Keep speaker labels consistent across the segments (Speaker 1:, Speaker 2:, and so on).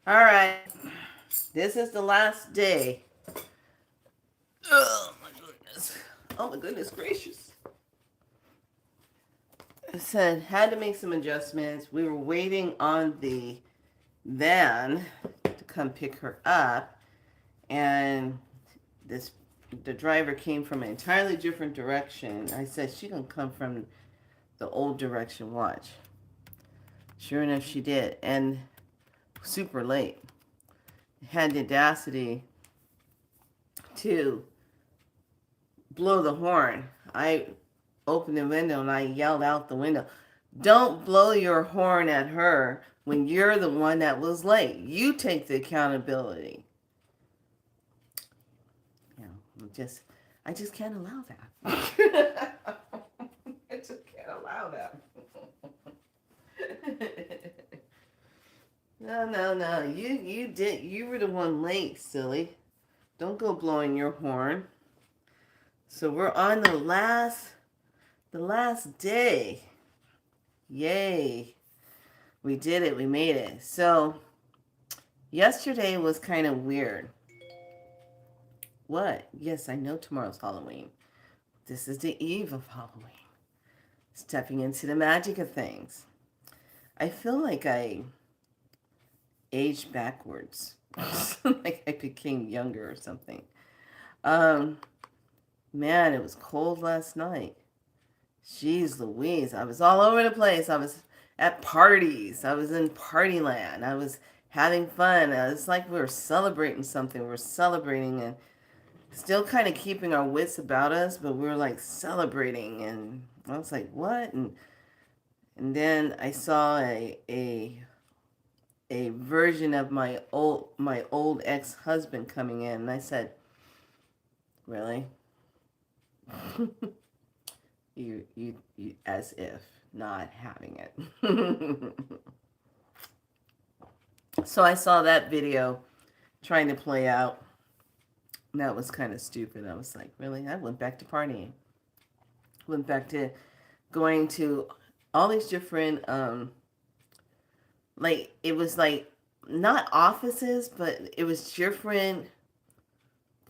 Speaker 1: All right. This is the last day. Oh my goodness. Oh my goodness gracious. I said had to make some adjustments. We were waiting on the van to come pick her up, and this the driver came from an entirely different direction. I said she gonna come from the old direction. Watch. Sure enough, she did, and super late. Had the audacity to blow the horn. I opened the window and I yelled out the window, "Don't blow your horn at her when you're the one that was late. You take the accountability." You know, I just can't allow that. I just can't allow that. No, no, no. You were the one late, silly. Don't go blowing your horn. So we're on the last day. Yay. We did it. We made it. So yesterday was kind of weird. What? Yes, I know tomorrow's Halloween. This is the eve of Halloween. Stepping into the magic of things. I feel like I aged backwards. Like I became younger or something. Um, Man, it was cold last night. Jeez Louise. I was all over the place. I was at parties. I was in party land. I was having fun. It's like we were celebrating something. We were celebrating and still kind of keeping our wits about us, but we were like celebrating. And I was like, what? And then I saw a version of my old ex-husband coming in, and I said, really? You as if not having it. So I saw that video trying to play out. And that was kind of stupid. I was like, really? I went back to partying. Went back to going to all these different like it was like not offices, but it was different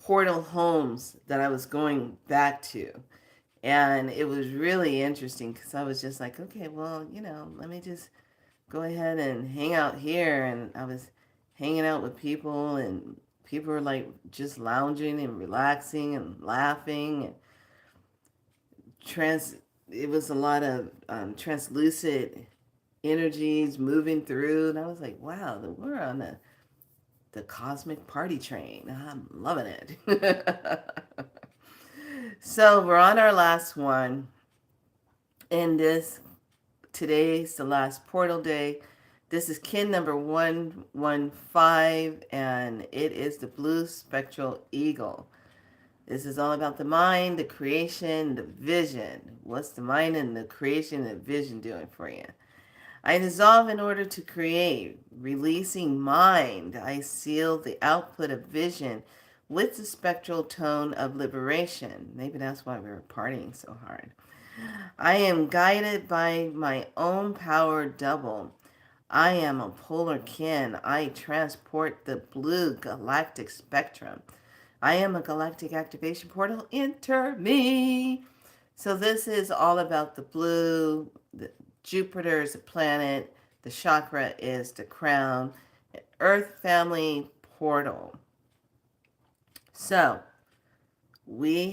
Speaker 1: portal homes that I was going back to. And it was really interesting because I was just like, okay, well, let me just go ahead and hang out here. And I was hanging out with people, and people were like just lounging and relaxing and laughing. And trans, it was a lot of translucent energies moving through. And I was like, wow, we're on the cosmic party train. I'm loving it. So we're on our last one. And today's the last portal day. This is kin number 115, and it is the blue spectral eagle. This is all about the mind, the creation, the vision. What's the mind and the creation and the vision doing for you? I dissolve in order to create, releasing mind. I seal the output of vision with the spectral tone of liberation. Maybe that's why we were partying so hard. I am guided by my own power double. I am a polar kin. I transport the blue galactic spectrum. I am a galactic activation portal. Enter me. So this is all about the blue. Jupiter is a planet. The chakra is the crown. Earth family portal. So we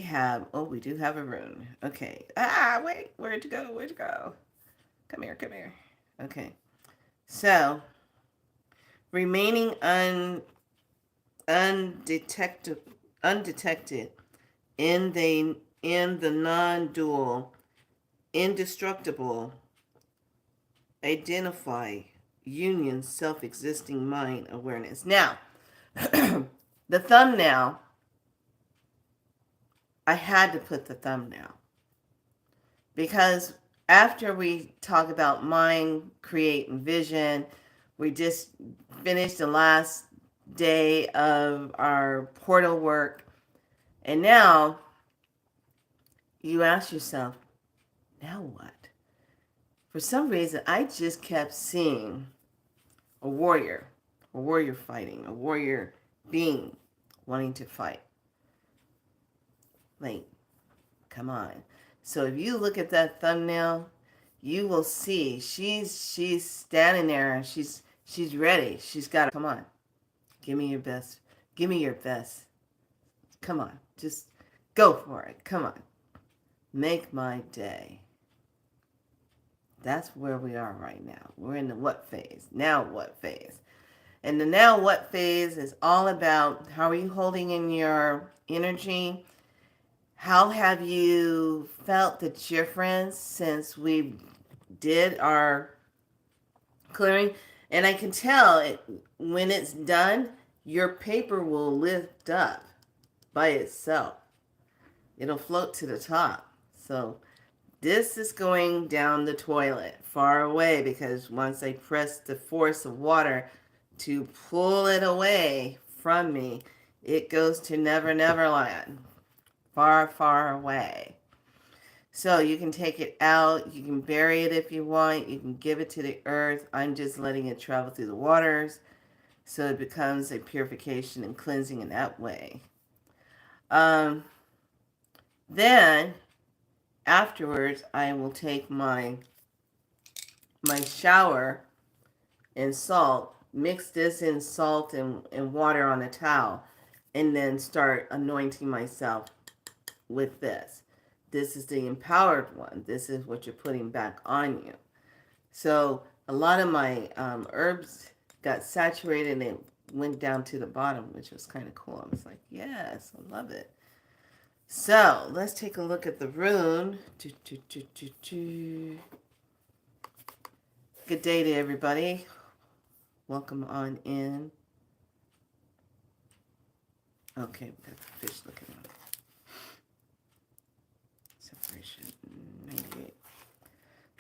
Speaker 1: do have a rune. Okay. Wait, where'd you go? Where'd you go? Come here, come here. Okay. So, remaining undetected in the non-dual, indestructible, identify, union, self-existing mind awareness. Now, the thumbnail, I had to put the thumbnail because after we talk about mind, create, and vision, we just finished the last day of our portal work. And now you ask yourself, now what? For some reason, I just kept seeing a warrior. a warrior fighting, a warrior being wanting to fight. Like, come on. So if you look at that thumbnail, you will see she's standing there and she's ready. She's got to come on. Give me your best. Give me your best. Come on. Just go for it. Come on. Make my day. That's where we are right now. We're in the what phase. Now what phase? And the now what phase is all about how are you holding in your energy? How have you felt the difference since we did our clearing? And I can tell it, when it's done, your paper will lift up by itself. It'll float to the top. So this is going down the toilet far away, because once I press the force of water to pull it away from me, it goes to Never Never Land. Far, far away. So you can take it out. You can bury it if you want. You can give it to the earth. I'm just letting it travel through the waters so it becomes a purification and cleansing in that way. Then afterwards, I will take my shower and salt, mix this in salt and water on a towel, and then start anointing myself with this. This is the empowered one. This is what you're putting back on you. So a lot of my herbs got saturated and it went down to the bottom, which was kind of cool. I was like, yes, I love it. So let's take a look at the rune. Good day to everybody. Welcome on in. Okay, we got the fish looking on. Separation 98.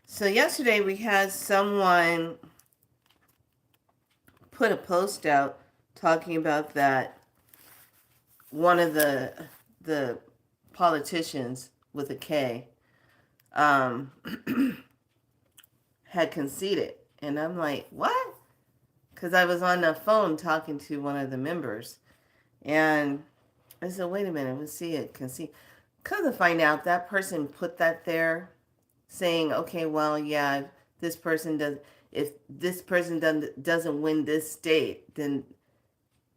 Speaker 1: So yesterday we had someone put a post out talking about that one of the politicians with a K had conceded. And I'm like, what? Because I was on the phone talking to one of the members. And I said, wait a minute, let's see it. Concede. Come to find out, that person put that there saying, okay, well, yeah, this person does, if this person doesn't win this state, then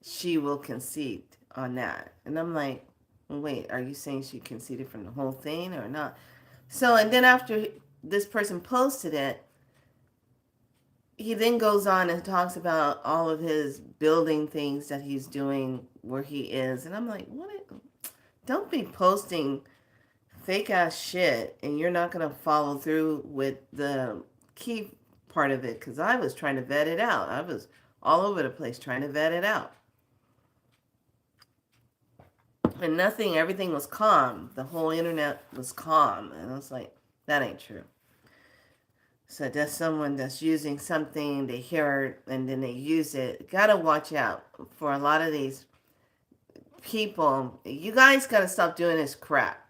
Speaker 1: she will concede on that. And I'm like, wait, are you saying she conceded from the whole thing or not? So, and then after this person posted it, he then goes on and talks about all of his building things that he's doing where he is. And I'm like, what? Don't be posting fake ass shit and you're not going to follow through with the key part of it, because I was trying to vet it out. I was all over the place trying to vet it out. And nothing, everything was calm. The whole internet was calm. And I was like, that ain't true. So that's someone that's using something, they hear it, and then they use it. Gotta watch out for a lot of these people. You guys gotta stop doing this crap.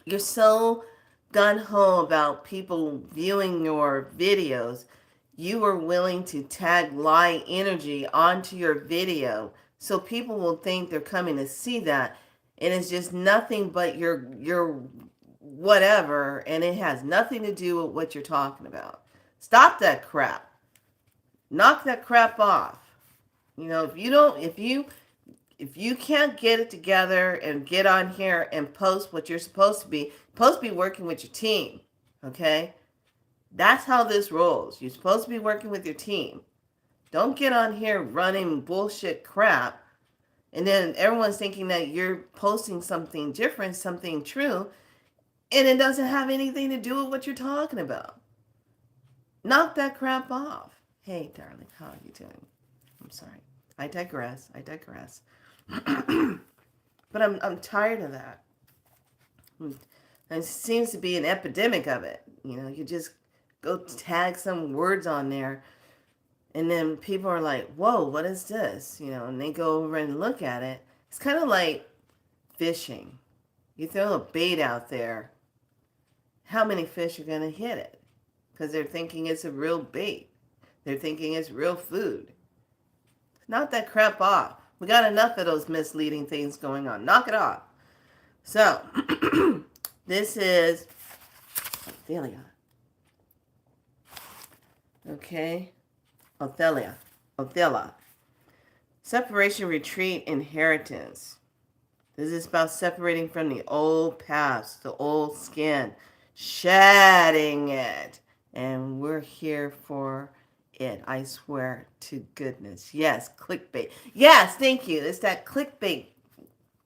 Speaker 1: You're so gung-ho about people viewing your videos. You are willing to tag lie energy onto your video so people will think they're coming to see that. And it's just nothing but your whatever, and it has nothing to do with what you're talking about. Stop that crap. Knock that crap off. You know, if you can't get it together and get on here and post what you're supposed to be working with your team, okay? That's how this rolls. You're supposed to be working with your team. Don't get on here running bullshit crap, and then everyone's thinking that you're posting something different, something true, and it doesn't have anything to do with what you're talking about. Knock that crap off. Hey, darling, how are you doing? I'm sorry. I digress. But I'm tired of that. And it seems to be an epidemic of it. You know, you just go tag some words on there, and then people are like, whoa, what is this? You know, and they go over and look at it. It's kind of like fishing. You throw a bait out there, how many fish are going to hit it? Because they're thinking it's a real bait. They're thinking it's real food. Knock that crap off. We got enough of those misleading things going on. Knock it off. So, this is Ophelia. Okay? Ophelia. Ophelia. Separation, retreat, inheritance. This is about separating from the old past, the old skin, shedding it. And we're here for it, I swear to goodness. Yes, clickbait. Yes, thank you. It's that clickbait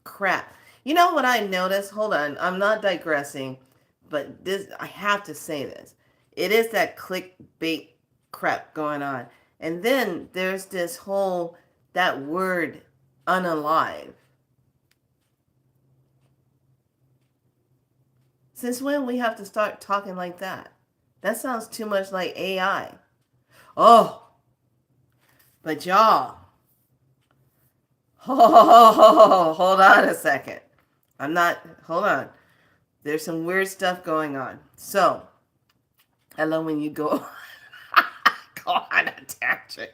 Speaker 1: crap. You know what I noticed? Hold on, I'm not digressing, but this I have to say this. It is that clickbait crap going on. And then there's this whole that word unalive. Since when we have to start talking like that? That sounds too much like AI. Oh, but y'all, hold on a second. Hold on. There's some weird stuff going on. So, I love when you go, go on a tangent.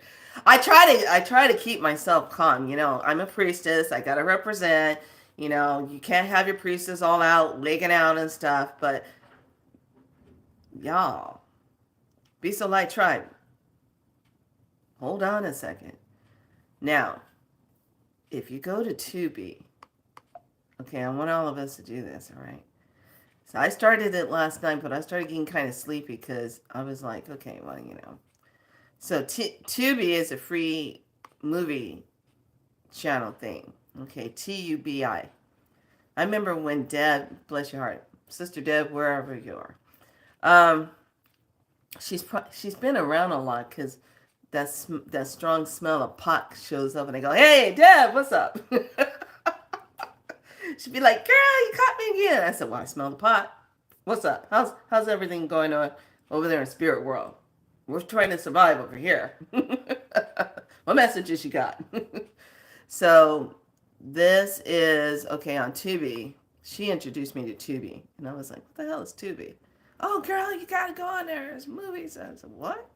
Speaker 1: I try to keep myself calm. You know, I'm a priestess. I gotta represent. You know, you can't have your priestess all out, legging out and stuff. But y'all, be so light tribe. Hold on a second. Now, if you go to Tubi, okay, I want all of us to do this, all right? So I started it last night, but I started getting kind of sleepy because I was like, okay, well, you know. So Tubi is a free movie channel thing, okay, Tubi. I remember when Deb, bless your heart, Sister Deb, wherever you are, um, she's been around a lot because that strong smell of pot shows up, and they go, "Hey, Deb, what's up?" She'd be like, "Girl, you caught me again." I said, "Well, I smell the pot. What's up? How's everything going on over there in spirit world? We're trying to survive over here." What messages you got? So this is okay on Tubi. She introduced me to Tubi, and I was like, "What the hell is Tubi?" "Oh, girl, you gotta go on there. There's movies." I said, "What?"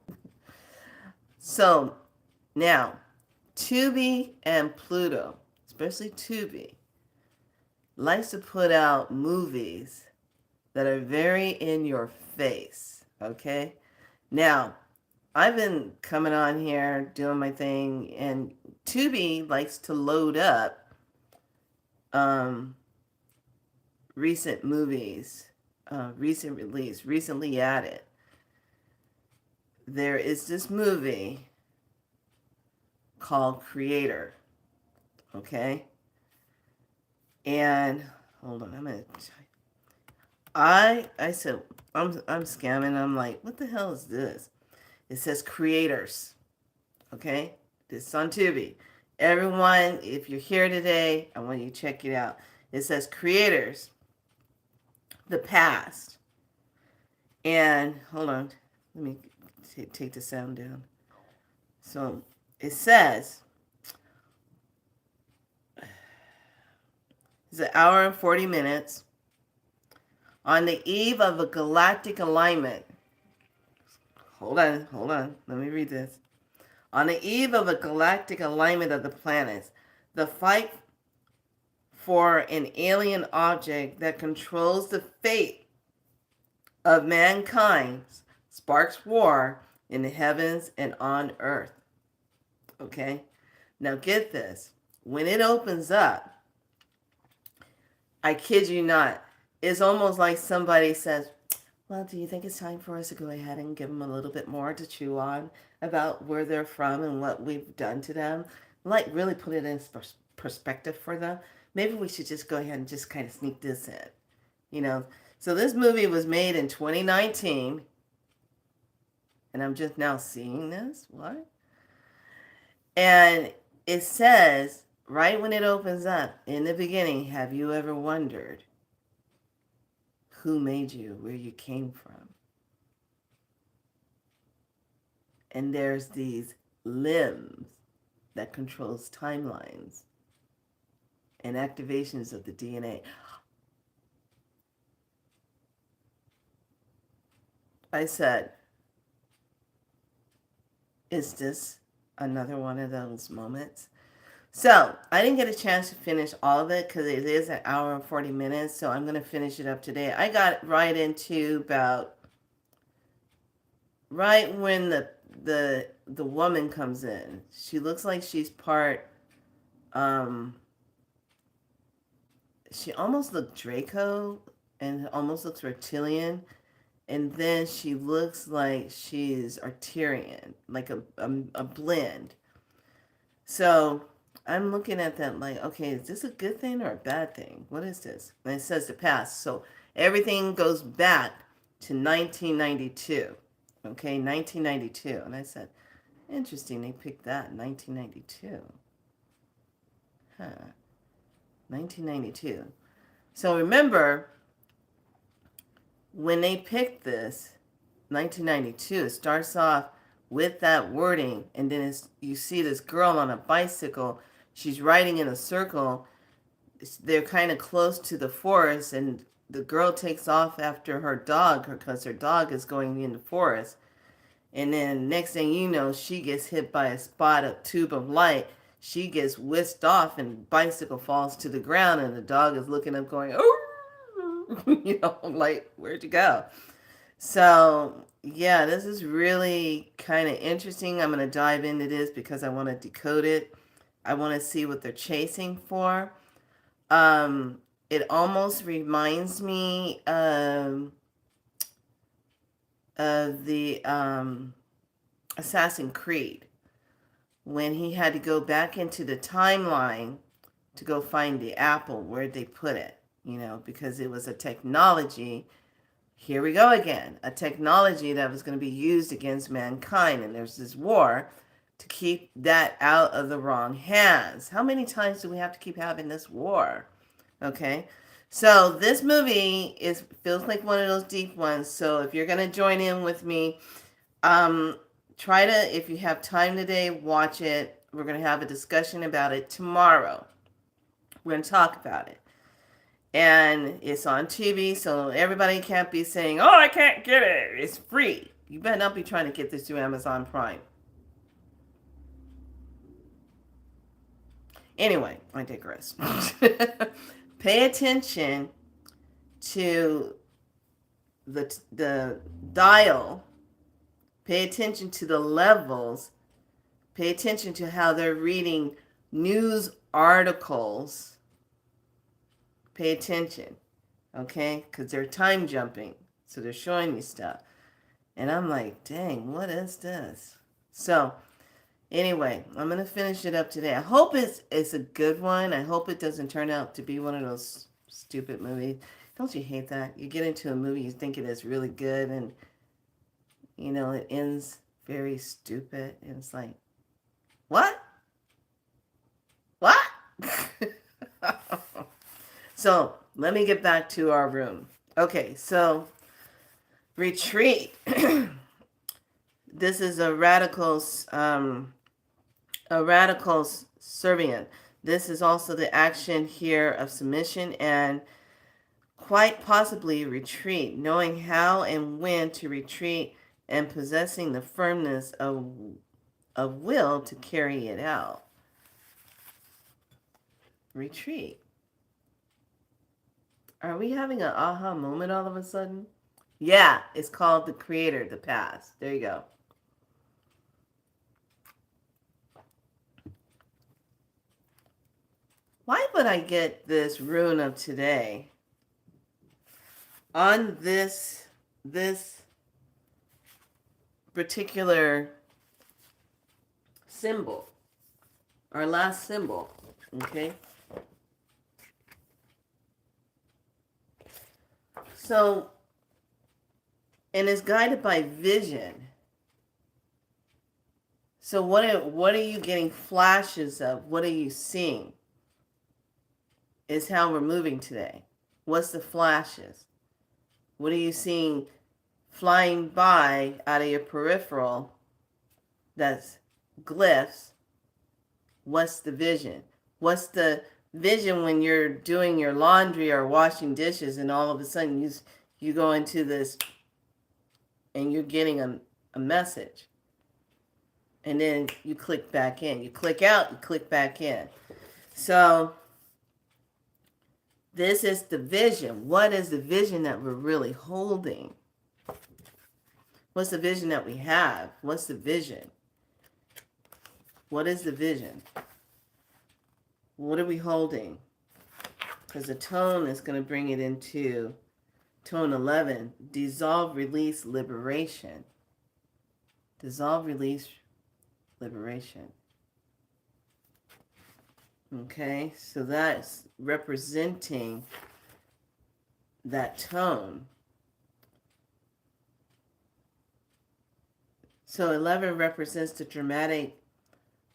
Speaker 1: So now, Tubi and Pluto, especially Tubi, likes to put out movies that are very in your face, okay? Now, I've been coming on here doing my thing, and Tubi likes to load up um, recent movies, recent release, recently added. There is this movie called Creator, okay? And hold on, I said I'm scamming. I'm like, what the hell is this? It says creators. Okay? This is on Tubi. Everyone, if you're here today, I want you to check it out. It says creators, the past. And hold on, let me take the sound down. So it says it's an hour and 40 minutes. On the eve of a galactic alignment. Hold on. Let me read this. On the eve of a galactic alignment of the planets, the fight for an alien object that controls the fate of mankind sparks war in the heavens and on earth. Okay? Now get this. When it opens up, I kid you not, it's almost like somebody says, "Well, do you think it's time for us to go ahead and give them a little bit more to chew on about where they're from and what we've done to them? Like, really put it in perspective for them. Maybe we should just go ahead and just kind of sneak this in, you know?" So this movie was made in 2019, and I'm just now seeing this. What? And it says, right when it opens up, in the beginning, have you ever wondered who made you, where you came from? And there's these limbs that controls timelines and activations of the DNA. I said, is this Another one of those moments. So I didn't get a chance to finish all of it because it is an hour and 40 minutes. So I'm going to finish it up today. I got right into about right when the woman comes in. She looks like she's part. Um, she almost looked Draco and almost looks reptilian. And then she looks like she's Arterian, like a blend. So I'm looking at that like, okay, is this a good thing or a bad thing? What is this? And it says the past. So everything goes back to 1992. Okay, 1992. And I said, interesting, they picked that, 1992. Huh. 1992. So remember, when they picked this, 1992, it starts off with that wording, and then you see this girl on a bicycle. She's riding in a circle. They're kind of close to the forest, and the girl takes off after her dog because her dog is going in the forest. And then next thing you know, she gets hit by a spot, a tube of light. She gets whisked off, and the bicycle falls to the ground, and the dog is looking up, going, "Oh," like, where'd you go? So, yeah, this is really kind of interesting. I'm going to dive into this because I want to decode it. I want to see what they're chasing for. It almost reminds me of the Assassin's Creed when he had to go back into the timeline to go find the apple, where they put it, because it was a technology. Here we go again, a technology that was going to be used against mankind, and there's this war to keep that out of the wrong hands. How many times do we have to keep having this war? Okay, so this movie feels like one of those deep ones. So if you're going to join in with me, try to, if you have time today, watch it. We're going to have a discussion about it tomorrow. We're going to talk about it. And it's on TV, so everybody can't be saying, "Oh, I can't get it. It's free." You better not be trying to get this through Amazon Prime. Anyway, I digress. Pay attention to the dial. Pay attention to the levels. Pay attention to how they're reading news articles. Pay attention, okay? Because they're time jumping. So they're showing me stuff. And I'm like, dang, what is this? So anyway, I'm going to finish it up today. I hope it's a good one. I hope it doesn't turn out to be one of those stupid movies. Don't you hate that? You get into a movie, you think it is really good, and, it ends very stupid. And it's like, what? What? So let me get back to our room. Okay, so retreat. This is a radical Servian. This is also the action here of submission and quite possibly retreat, knowing how and when to retreat and possessing the firmness of will to carry it out. Retreat. Are we having an aha moment all of a sudden? Yeah, it's called the creator, the past. There you go. Why would I get this rune of today on this particular symbol? Our last symbol, okay? So, and it's guided by vision. So what are you getting flashes of? What are you seeing? Is how we're moving today. What's the flashes? What are you seeing flying by out of your peripheral that's glyphs? What's the vision? What's the vision when you're doing your laundry or washing dishes and all of a sudden you go into this and you're getting a message? And then you click back in. You click out, you click back in. So this is the vision. What is the vision that we're really holding? What's the vision that we have? What's the vision? What is the vision? What are we holding? Because the tone is going to bring it into tone 11. Dissolve, release, liberation. Dissolve, release, liberation. Okay, so that's representing that tone. So 11 represents the dramatic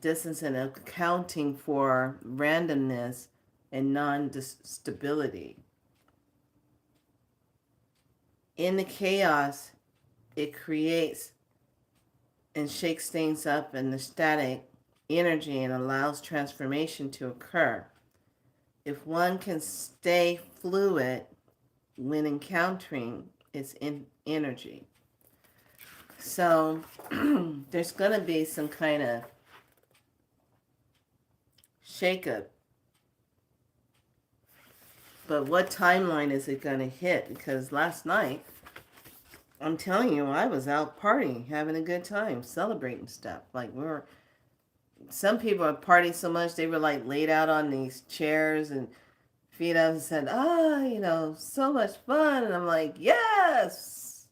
Speaker 1: distance and accounting for randomness and non-stability. In the chaos, it creates and shakes things up in the static energy and allows transformation to occur. If one can stay fluid when encountering its energy. So there's going to be some kind of shakeup. But what timeline is it going to hit? Because last night, I'm telling you, I was out partying, having a good time, celebrating stuff. Like some people are partying so much they were like laid out on these chairs and feet up and said, so much fun. And I'm like, yes.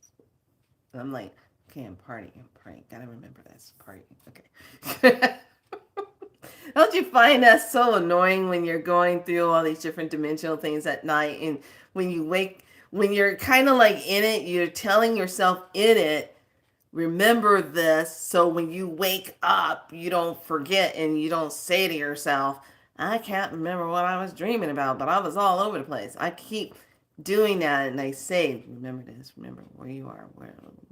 Speaker 1: And I'm like, okay, I'm partying. Gotta remember that's partying. Okay. Don't you find that so annoying when you're going through all these different dimensional things at night, and when you're kind of like in it, you're telling yourself in it, remember this, so when you wake up, you don't forget and you don't say to yourself, I can't remember what I was dreaming about, but I was all over the place. I keep doing that, and I say, remember this, remember where you are,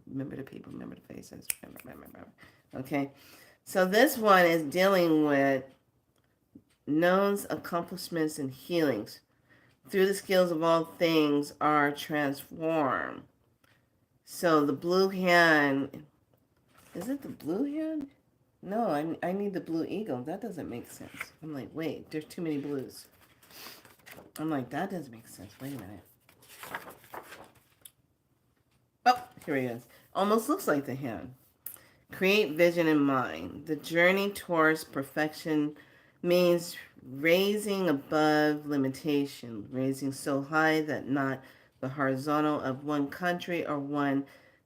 Speaker 1: remember the people, remember the faces, remember. Okay? So this one is dealing with knowns, accomplishments, and healings. Through the skills of all things are transformed. So the blue hand, is it the blue hand? No, I need the blue eagle. That doesn't make sense. I'm like, wait, there's too many blues. I'm like, that doesn't make sense. Wait a minute. Oh, here he is. Almost looks like the hand. Create vision in mind. The journey towards perfection means raising above limitation, raising so high that not the horizontal of one country or one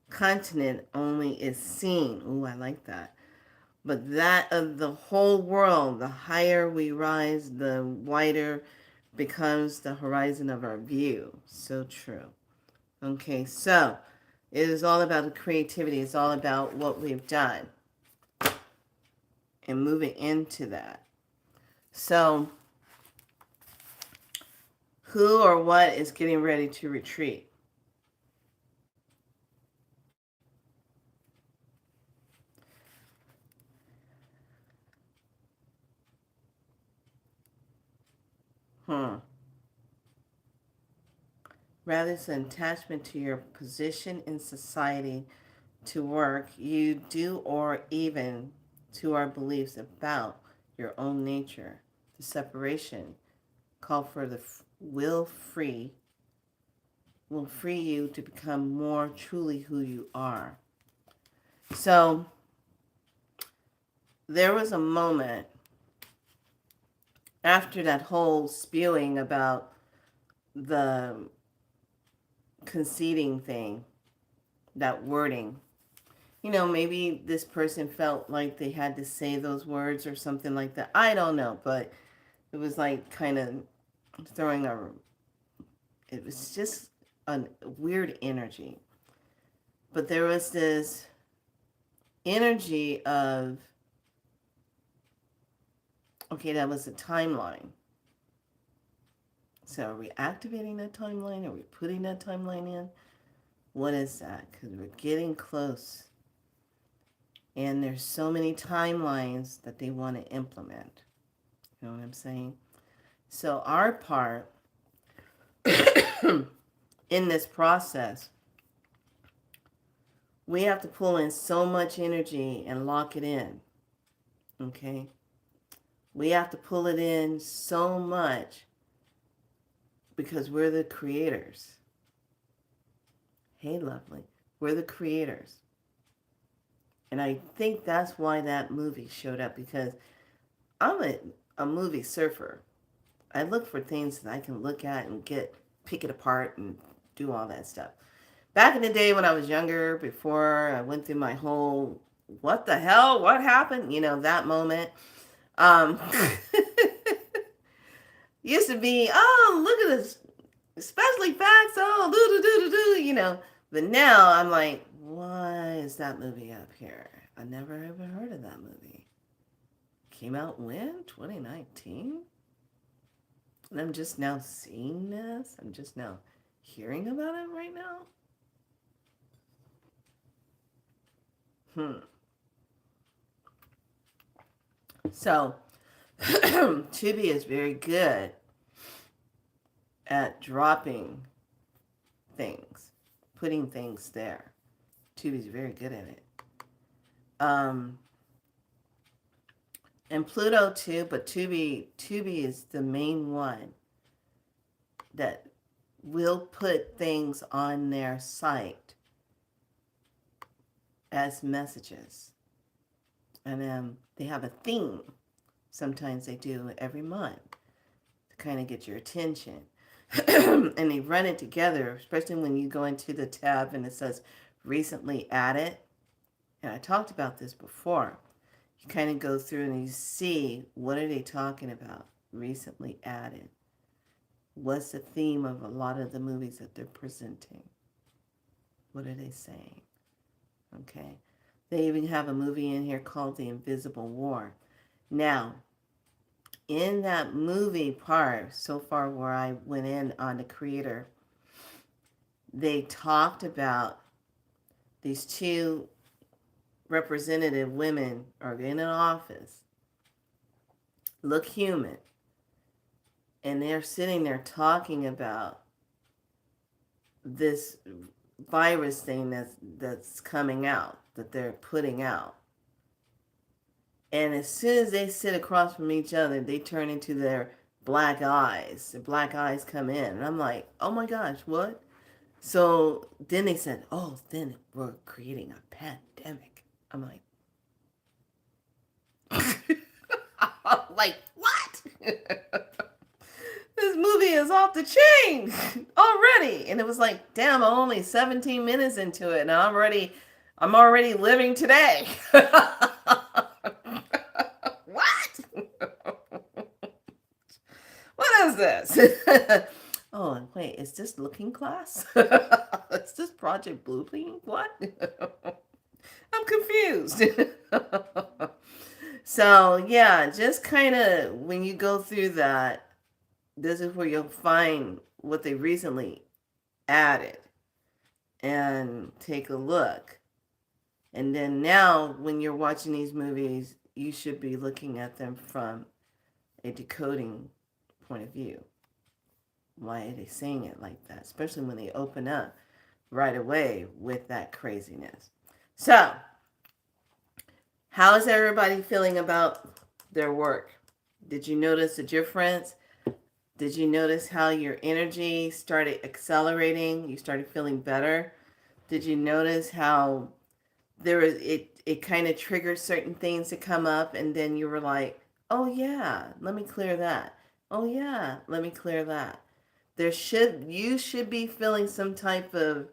Speaker 1: continent only is seen. Ooh, I like that. But that of the whole world. The higher we rise, the wider becomes the horizon of our view. So true. Okay, so it is all about the creativity. It's all about what we've done and moving into that. So, who or what is getting ready to retreat? Rather than attachment to your position in society, to work, you do, or even to our beliefs about your own nature. The separation call for the will free you to become more truly who you are. So there was a moment after that whole spewing about the conceding thing, that wording. Maybe this person felt like they had to say those words or something like that. I don't know, but it was like kind of throwing it was just a weird energy. But there was this energy of, okay, that was a timeline. So are we activating that timeline? Are we putting that timeline in? What is that? Because we're getting close. And there's so many timelines that they want to implement. You know what I'm saying? So our part in this process We have to pull in so much energy and lock it in. Okay? We have to pull it in so much because we're the creators. Hey, lovely. We're the creators. And I think that's why that movie showed up, because I'm a movie surfer. I look for things that I can look at and pick it apart and do all that stuff. Back in the day when I was younger, before I went through my whole, what the hell, what happened, that moment, um, used to be, oh, look at this, especially facts, oh, do. But now I'm like, why is that movie up here? I never ever heard of that movie. Came out when? 2019? And I'm just now seeing this? I'm just now hearing about it right now? So, Tubi is very good at dropping things, putting things there. Tubi is very good at it. Um, and Pluto too, but Tubi is the main one that will put things on their site as messages. And they have a theme. Sometimes they do every month to kind of get your attention. And they run it together, especially when you go into the tab and it says recently added. And I talked about this before. You kind of go through and you see, what are they talking about recently added? What's the theme of a lot of the movies that they're presenting? What are they saying? Okay. They even have a movie in here called The Invisible War. Now, in that movie part, so far where I went in on the creator, they talked about these two representative women are in an office, look human, and they're sitting there talking about this virus thing that's coming out, that they're putting out. And as soon as they sit across from each other, they turn into their black eyes. The black eyes come in. And I'm like, oh my gosh, what? So then they said, oh, then we're creating a pandemic. I'm like, like, what? This movie is off the chain already. And it was like, damn, I'm only 17 minutes into it and I'm already living today. What? What is this? Oh, wait, is this Looking Glass? Is this Project Blueprint? What? I'm confused. So, yeah, just kind of when you go through that, this is where you'll find what they recently added and take a look. And then now, when you're watching these movies, you should be looking at them from a decoding point of view. Why are they saying it like that? Especially when they open up right away with that craziness. So, how is everybody feeling about their work? Did you notice a difference? Did you notice how your energy started accelerating? You started feeling better? Did you notice how it kind of triggered certain things to come up and then you were like, oh yeah, let me clear that. Oh yeah, let me clear that. You should be feeling some type of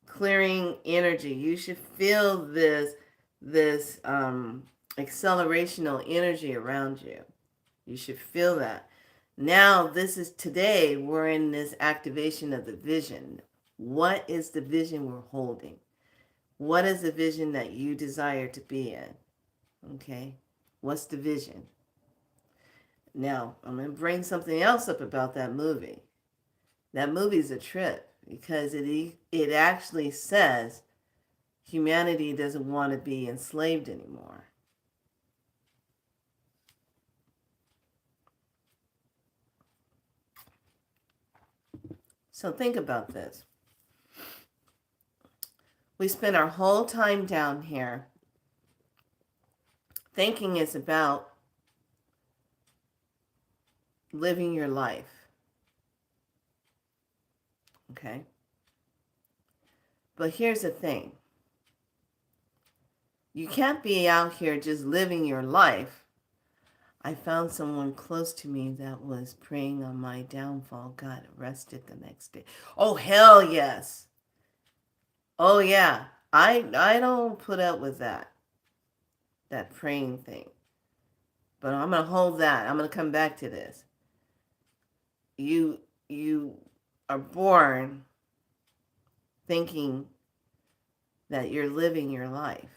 Speaker 1: clearing energy. You should feel this accelerational energy around you. You should feel that. Now, today, we're in this activation of the vision. What is the vision we're holding? What is the vision that you desire to be in? Okay? What's the vision? Now, I'm going to bring something else up about that movie. That movie's a trip because it actually says humanity doesn't want to be enslaved anymore. So think about this. We spend our whole time down here thinking it's about living your life. Okay? But here's the thing. You can't be out here just living your life. I found someone close to me that was preying on my downfall, got arrested the next day. Oh, hell yes. Oh, yeah. I don't put up with that praying thing. But I'm going to hold that. I'm going to come back to this. You are born thinking that you're living your life.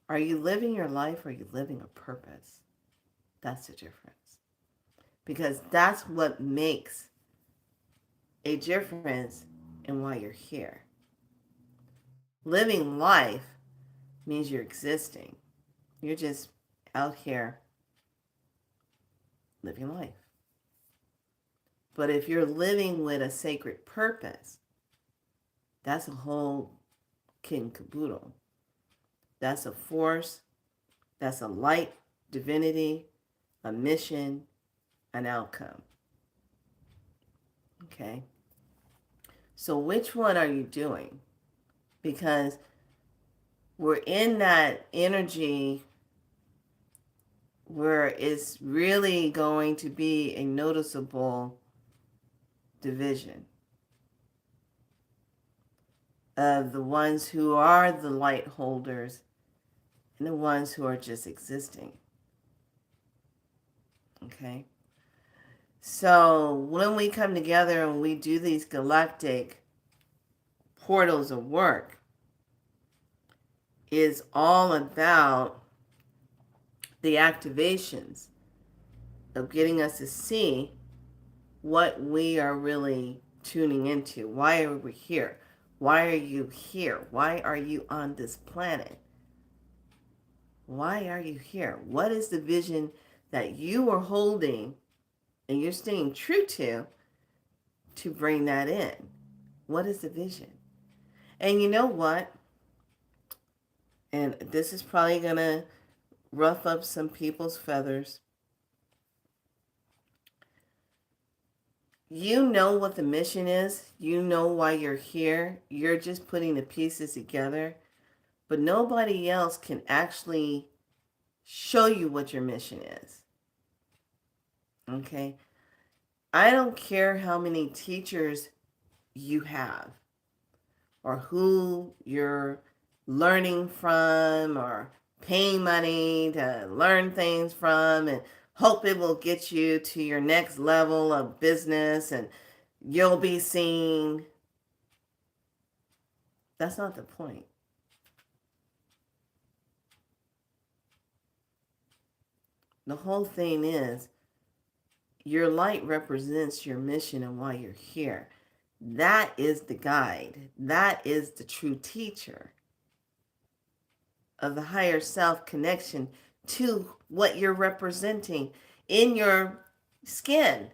Speaker 1: Are you living your life or are you living a purpose? That's the difference. Because that's what makes a difference in why you're here. Living life means you're existing. You're just out here living life. But if you're living with a sacred purpose, that's a whole kit and caboodle. That's a force, that's a light, divinity, a mission, an outcome. Okay? So which one are you doing? Because we're in that energy where it's really going to be a noticeable division of the ones who are the light holders and the ones who are just existing. Okay? So when we come together and we do these galactic portals of work, is all about the activations of getting us to see what we are really tuning into. Why are we here? Why are you here? Why are you on this planet? Why are you here? What is the vision that you are holding and you're staying true to bring that in? What is the vision? And you know what? And this is probably going to rough up some people's feathers. You know what the mission is. You know why you're here. You're just putting the pieces together. But nobody else can actually show you what your mission is. Okay? I don't care how many teachers you have or who you're learning from or paying money to learn things from and hope it will get you to your next level of business and you'll be seen. That's not the point. The whole thing is your light represents your mission and why you're here. That is the guide. That is the true teacher of the higher self connection to what you're representing in your skin.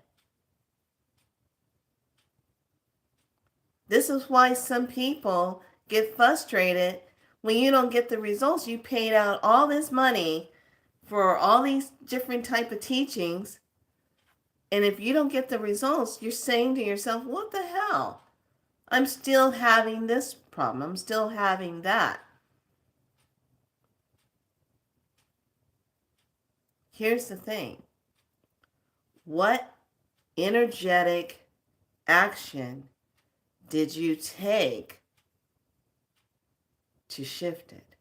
Speaker 1: This is why some people get frustrated when you don't get the results. You paid out all this money for all these different type of teachings, and if you don't get the results, you're saying to yourself, what the hell? I'm still having this problem. I'm still having that. Here's the thing. What energetic action did you take to shift it?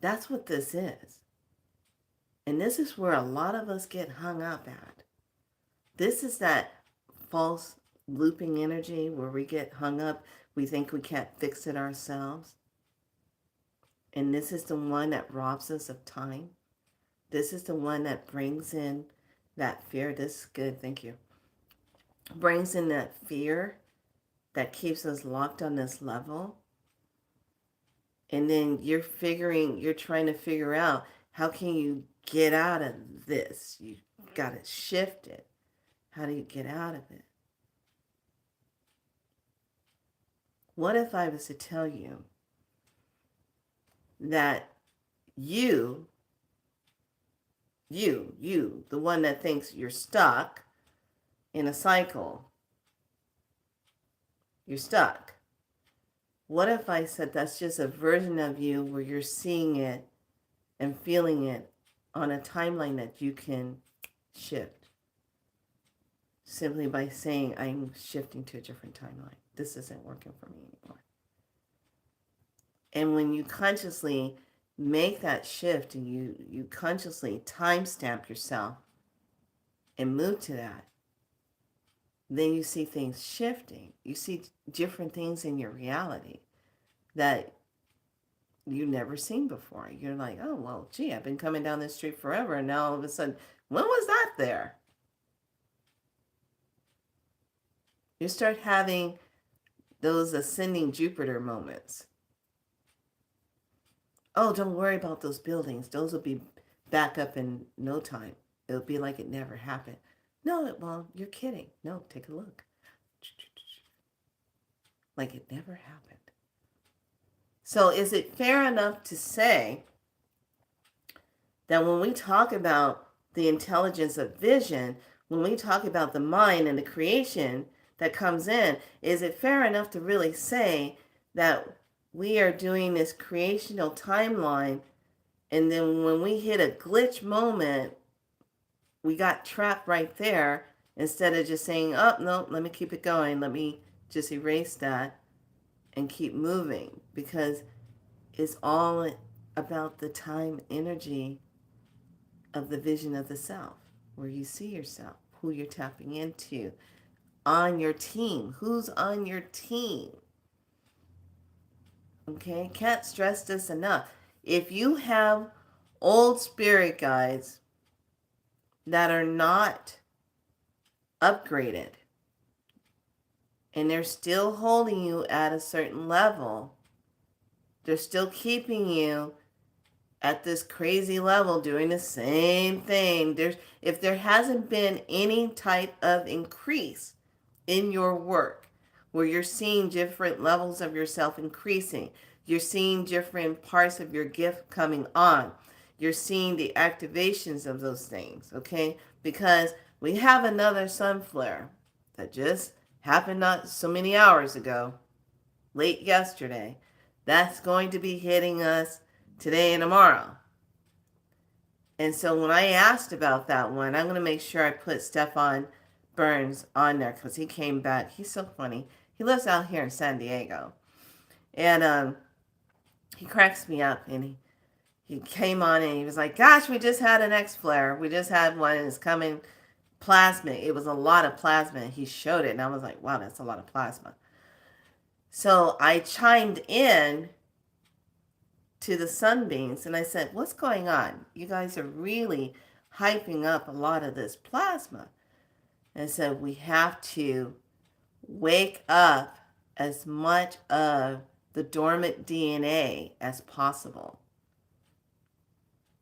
Speaker 1: That's what this is. And this is where a lot of us get hung up at. This is that false looping energy where we get hung up. We think we can't fix it ourselves. And this is the one that robs us of time. This is the one that brings in that fear. This is good, thank you. Brings in that fear that keeps us locked on this level. And then you're trying to figure out how can you get out of this? You got to shift it. How do you get out of it? What if I was to tell you that you, the one that thinks you're stuck in a cycle, you're stuck. What if I said that's just a version of you where you're seeing it and feeling it on a timeline that you can shift simply by saying, I'm shifting to a different timeline. This isn't working for me anymore. And when you consciously make that shift and you consciously timestamp yourself and move to that, then you see things shifting. You see different things in your reality that you've never seen before. You're like, oh, well, gee, I've been coming down this street forever. And now all of a sudden, when was that there? You start having those ascending Jupiter moments. Oh, don't worry about those buildings. Those will be back up in no time. It'll be like it never happened. No, it won't. You're kidding. No, take a look. Like it never happened. So is it fair enough to say that when we talk about the intelligence of vision, when we talk about the mind and the creation that comes in, is it fair enough to really say that we are doing this creational timeline, and then when we hit a glitch moment, we got trapped right there, instead of just saying, oh, no, let me keep it going. Let me just erase that and keep moving, because it's all about the time energy of the vision of the self, where you see yourself, who you're tapping into, on your team. Who's on your team? Okay, can't stress this enough. If you have old spirit guides that are not upgraded and they're still holding you at a certain level, they're still keeping you at this crazy level doing the same thing. If there hasn't been any type of increase in your work, where you're seeing different levels of yourself increasing, you're seeing different parts of your gift coming on, you're seeing the activations of those things, okay? Because we have another sun flare that just happened not so many hours ago, late yesterday, that's going to be hitting us today and tomorrow. And so when I asked about that one, I'm going to make sure I put Stefan Burns on there, because he came back. He's so funny. He lives out here in San Diego. And he cracks me up. And he came on and he was like, gosh, we just had an X flare. We just had one, and it's coming plasma. It was a lot of plasma. And he showed it. And I was like, wow, that's a lot of plasma. So I chimed in to the sunbeams and I said, what's going on? You guys are really hyping up a lot of this plasma. And so we have to wake up as much of the dormant DNA as possible.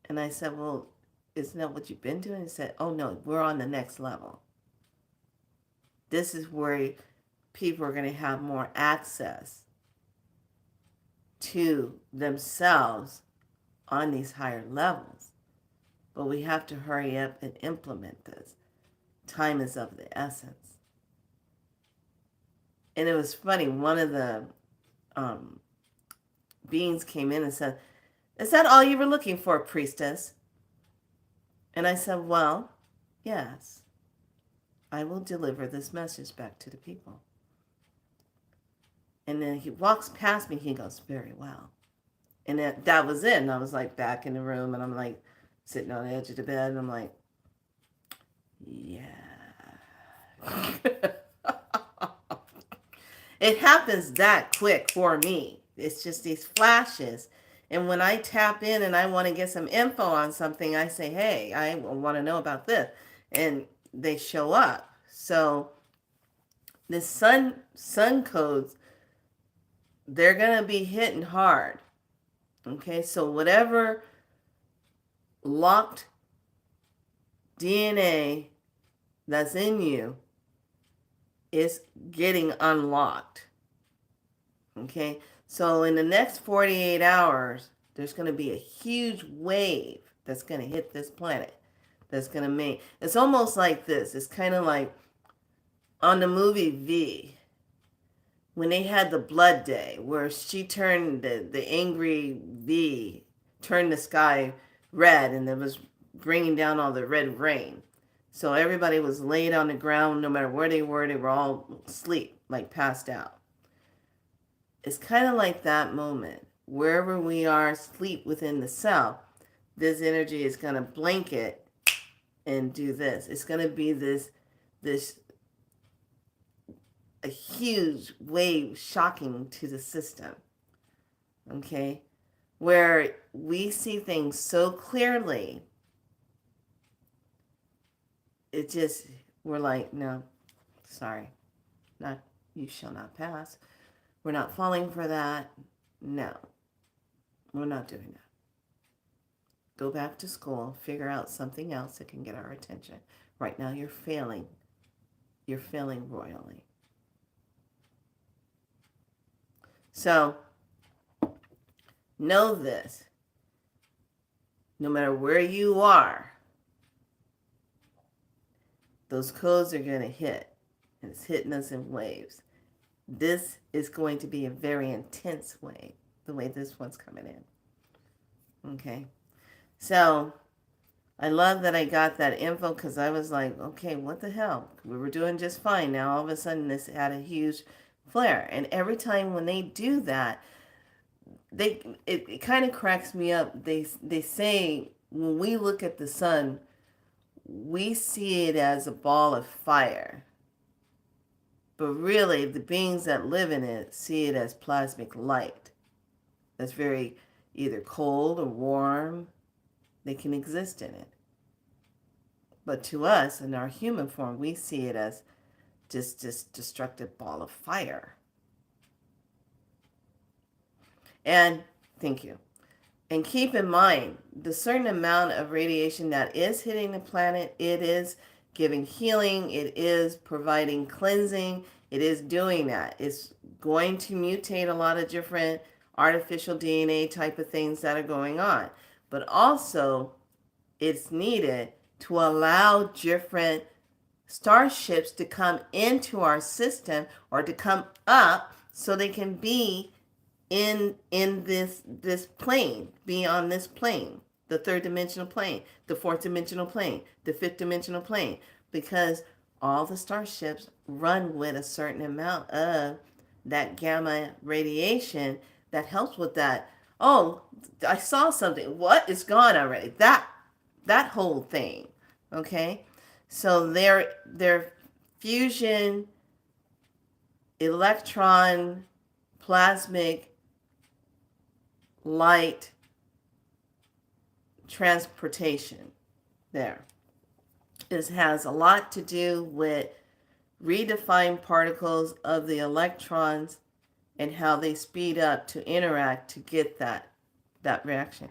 Speaker 1: And I said, well, isn't that what you've been doing? He said, oh no, we're on the next level. This is where people are going to have more access to themselves on these higher levels. But we have to hurry up and implement this. Time is of the essence. And it was funny, one of the beings came in and said, is that all you were looking for, priestess? And I said, well, yes. I will deliver this message back to the people. And then he walks past me, he goes, very well. And that was it. And I was like back in the room, and I'm like sitting on the edge of the bed, and I'm like, yeah. It happens that quick for me. It's just these flashes. And when I tap in and I want to get some info on something, I say, hey, I want to know about this. And they show up. So the sun codes, they're going to be hitting hard. Okay, so whatever locked DNA that's in you is getting unlocked. Okay, so in the next 48 hours, there's going to be a huge wave that's going to hit this planet. That's going to make it's almost like this. It's kind of like on the movie V when they had the blood day where she turned the angry V turned the sky red and it was bringing down all the red rain. So everybody was laid on the ground no matter where they were all asleep, like passed out. It's kind of like that moment. Wherever we are asleep within the cell, this energy is going to blanket and do this. It's going to be this a huge wave shocking to the system. Okay? Where we see things so clearly, it just we're like, no, sorry. Not you shall not pass. We're not falling for that. No. We're not doing that. Go back to school, figure out something else that can get our attention. Right now you're failing. You're failing royally. So, know this. No matter where you are, those codes are going to hit. And it's hitting us in waves. This is going to be a very intense wave, the way this one's coming in. Okay? So, I love that I got that info because I was like, okay, what the hell? We were doing just fine. Now all of a sudden this had a huge flare. And every time when they do that, it kind of cracks me up. They say when we look at the sun, we see it as a ball of fire. But really, the beings that live in it see it as plasmic light. That's very either cold or warm. They can exist in it. But to us, in our human form, we see it as just this destructive ball of fire. And thank you. And keep in mind, the certain amount of radiation that is hitting the planet, it is giving healing, it is providing cleansing, it is doing that. It's going to mutate a lot of different artificial DNA type of things that are going on. But also, it's needed to allow different starships to come into our system or to come up so they can be in this plane, be on this plane, the third dimensional plane, the fourth dimensional plane, the fifth dimensional plane, because all the starships run with a certain amount of that gamma radiation that helps with that. Oh, I saw something. What? It's gone already. That whole thing. Okay? So their fusion electron plasmic light transportation there. This has a lot to do with redefined particles of the electrons and how they speed up to interact to get that reaction.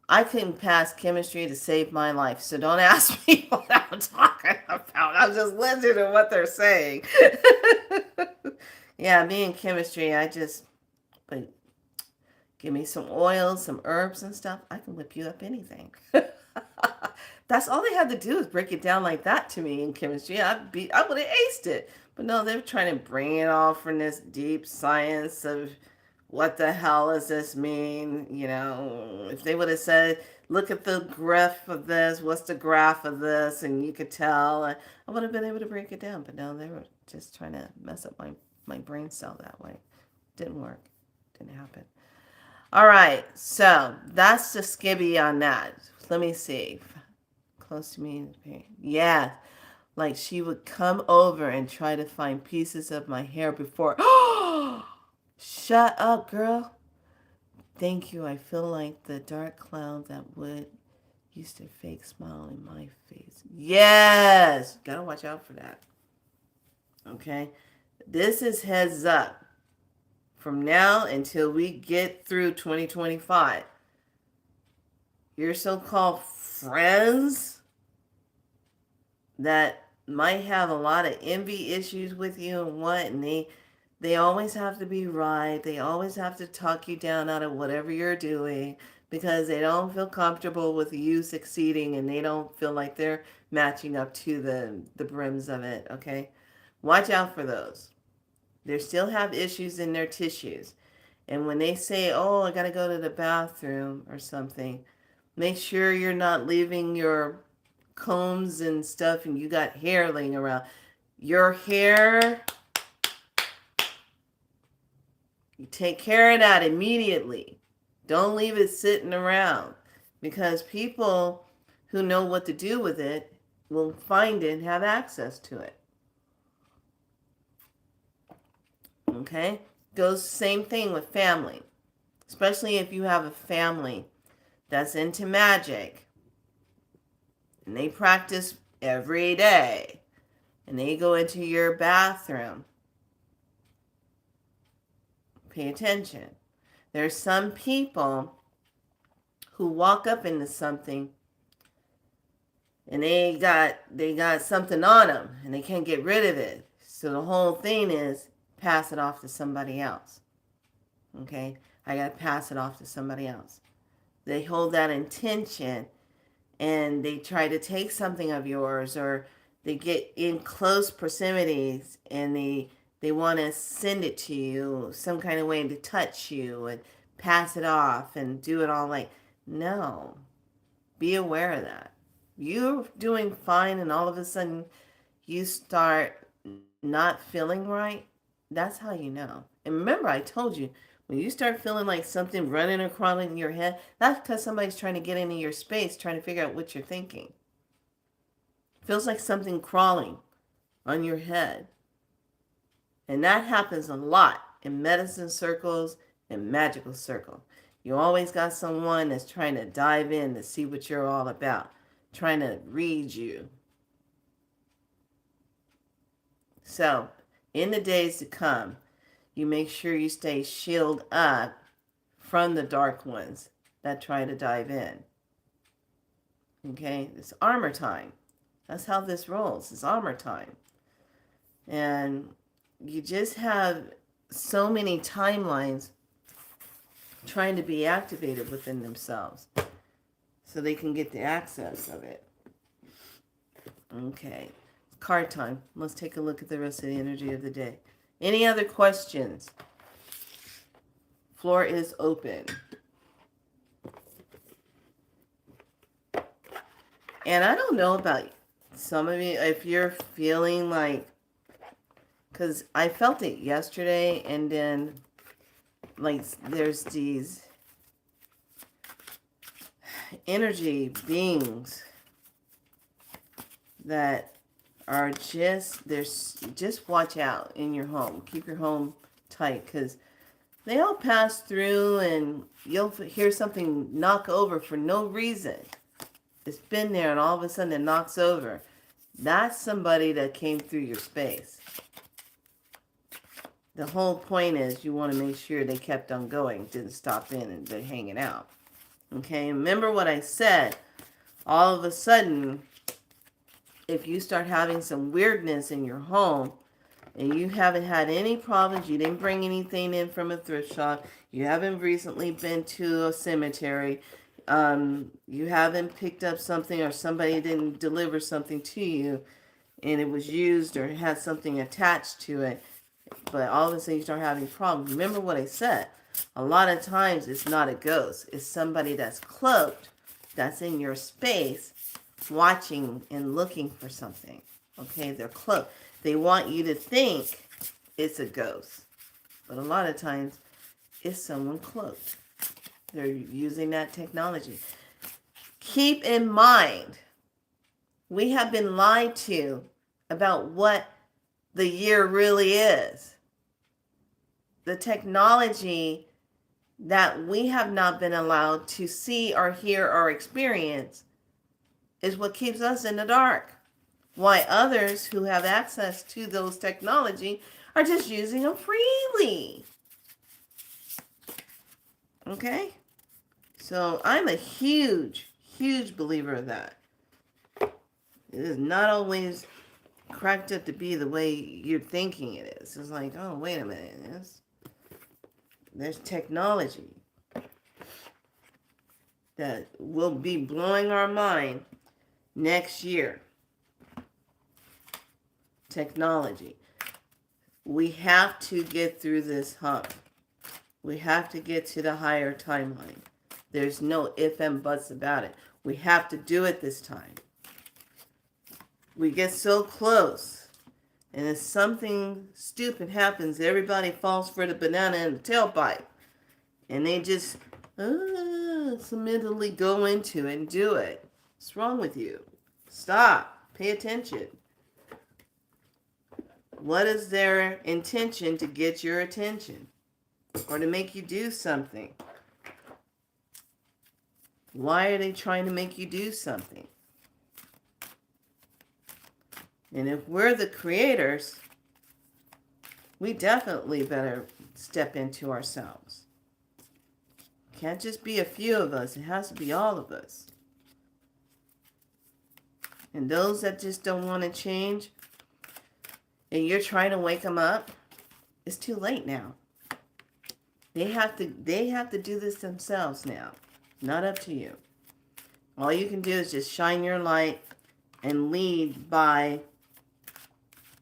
Speaker 1: I couldn't pass chemistry to save my life, so don't ask me what I'm talking about. I'm just listening to what they're saying. Yeah, me and chemistry, but give me some oils, some herbs and stuff. I can whip you up anything. That's all they had to do is break it down like that to me in chemistry. I would have aced it. But no, they're trying to bring it all from this deep science of what the hell does this mean? You know, if they would have said, look at the graph of this, what's the graph of this, and you could tell, I would have been able to break it down. But no, they were just trying to mess up my brain cell that way. Didn't work. Didn't happen. All right, so that's the skibby on that. Let me see. Close to me. Yeah, like she would come over and try to find pieces of my hair before. Shut up, girl. Thank you. I feel like the dark cloud that would used to fake smile in my face. Yes, gotta watch out for that. Okay, this is heads up. From now until we get through 2025, your so-called friends that might have a lot of envy issues with you and what, and They always have to be right. They always have to talk you down out of whatever you're doing because they don't feel comfortable with you succeeding and they don't feel like they're matching up to the brims of it, okay? Watch out for those. They still have issues in their tissues. And when they say, "Oh, I got to go to the bathroom" or something, make sure you're not leaving your combs and stuff and you got hair laying around. Your hair, you take care of that immediately. Don't leave it sitting around because people who know what to do with it will find it and have access to it. Okay? Goes same thing with family. Especially if you have a family that's into magic and they practice every day and they go into your bathroom. Pay attention. There's some people who walk up into something and they got something on them and they can't get rid of it. So the whole thing is pass it off to somebody else. Okay? I got to pass it off to somebody else. They hold that intention and they try to take something of yours, or they get in close proximities and they want to send it to you some kind of way to touch you and pass it off and do it all like, no. Be aware of that. You're doing fine and all of a sudden you start not feeling right. That's how you know. And remember, I told you, when you start feeling like something running or crawling in your head, that's because somebody's trying to get into your space, trying to figure out what you're thinking. Feels like something crawling on your head. And that happens a lot in medicine circles and magical circles. You always got someone that's trying to dive in to see what you're all about, trying to read you. So, in the days to come, you make sure you stay shielded up from the dark ones that try to dive in. Okay? It's armor time. That's how this rolls. It's armor time. And you just have so many timelines trying to be activated within themselves so they can get the access of it. Okay. Card time. Let's take a look at the rest of the energy of the day. Any other questions? Floor is open. And I don't know about some of you, if you're feeling like, because I felt it yesterday, and then like there's these energy beings that are just watch out in your home. Keep your home tight because they all pass through and you'll hear something knock over for no reason. It's been there and all of a sudden it knocks over. That's somebody that came through your space. The whole point is you want to make sure they kept on going, didn't stop in and they're hanging out. Okay, remember what I said. All of a sudden, if you start having some weirdness in your home and you haven't had any problems, you didn't bring anything in from a thrift shop, you haven't recently been to a cemetery, you haven't picked up something or somebody didn't deliver something to you and it was used or had something attached to it, but all of a sudden you start having problems. Remember what I said. A lot of times it's not a ghost. It's somebody that's cloaked, that's in your space, watching and looking for something. Okay, they're cloaked. They want you to think it's a ghost. But a lot of times it's someone cloaked. They're using that technology. Keep in mind, we have been lied to about what the year really is. The technology that we have not been allowed to see or hear or experience is what keeps us in the dark. Why others who have access to those technology are just using them freely. Okay? So I'm a huge, huge believer of that. It is not always cracked up to be the way you're thinking it is. It's like, oh, wait a minute. There's technology that will be blowing our mind next year. Technology. We have to get through this hump. We have to get to the higher timeline. There's no if and buts about it. We have to do it this time. We get so close, and if something stupid happens, everybody falls for the banana in the tailpipe. And they just submissively go into it and do it. What's wrong with you? Stop. Pay attention. What is their intention to get your attention? Or to make you do something? Why are they trying to make you do something? And if we're the creators, we definitely better step into ourselves. Can't just be a few of us. It has to be all of us. And those that just don't want to change, and you're trying to wake them up, it's too late now. They have to do this themselves now. Not up to you. All you can do is just shine your light and lead by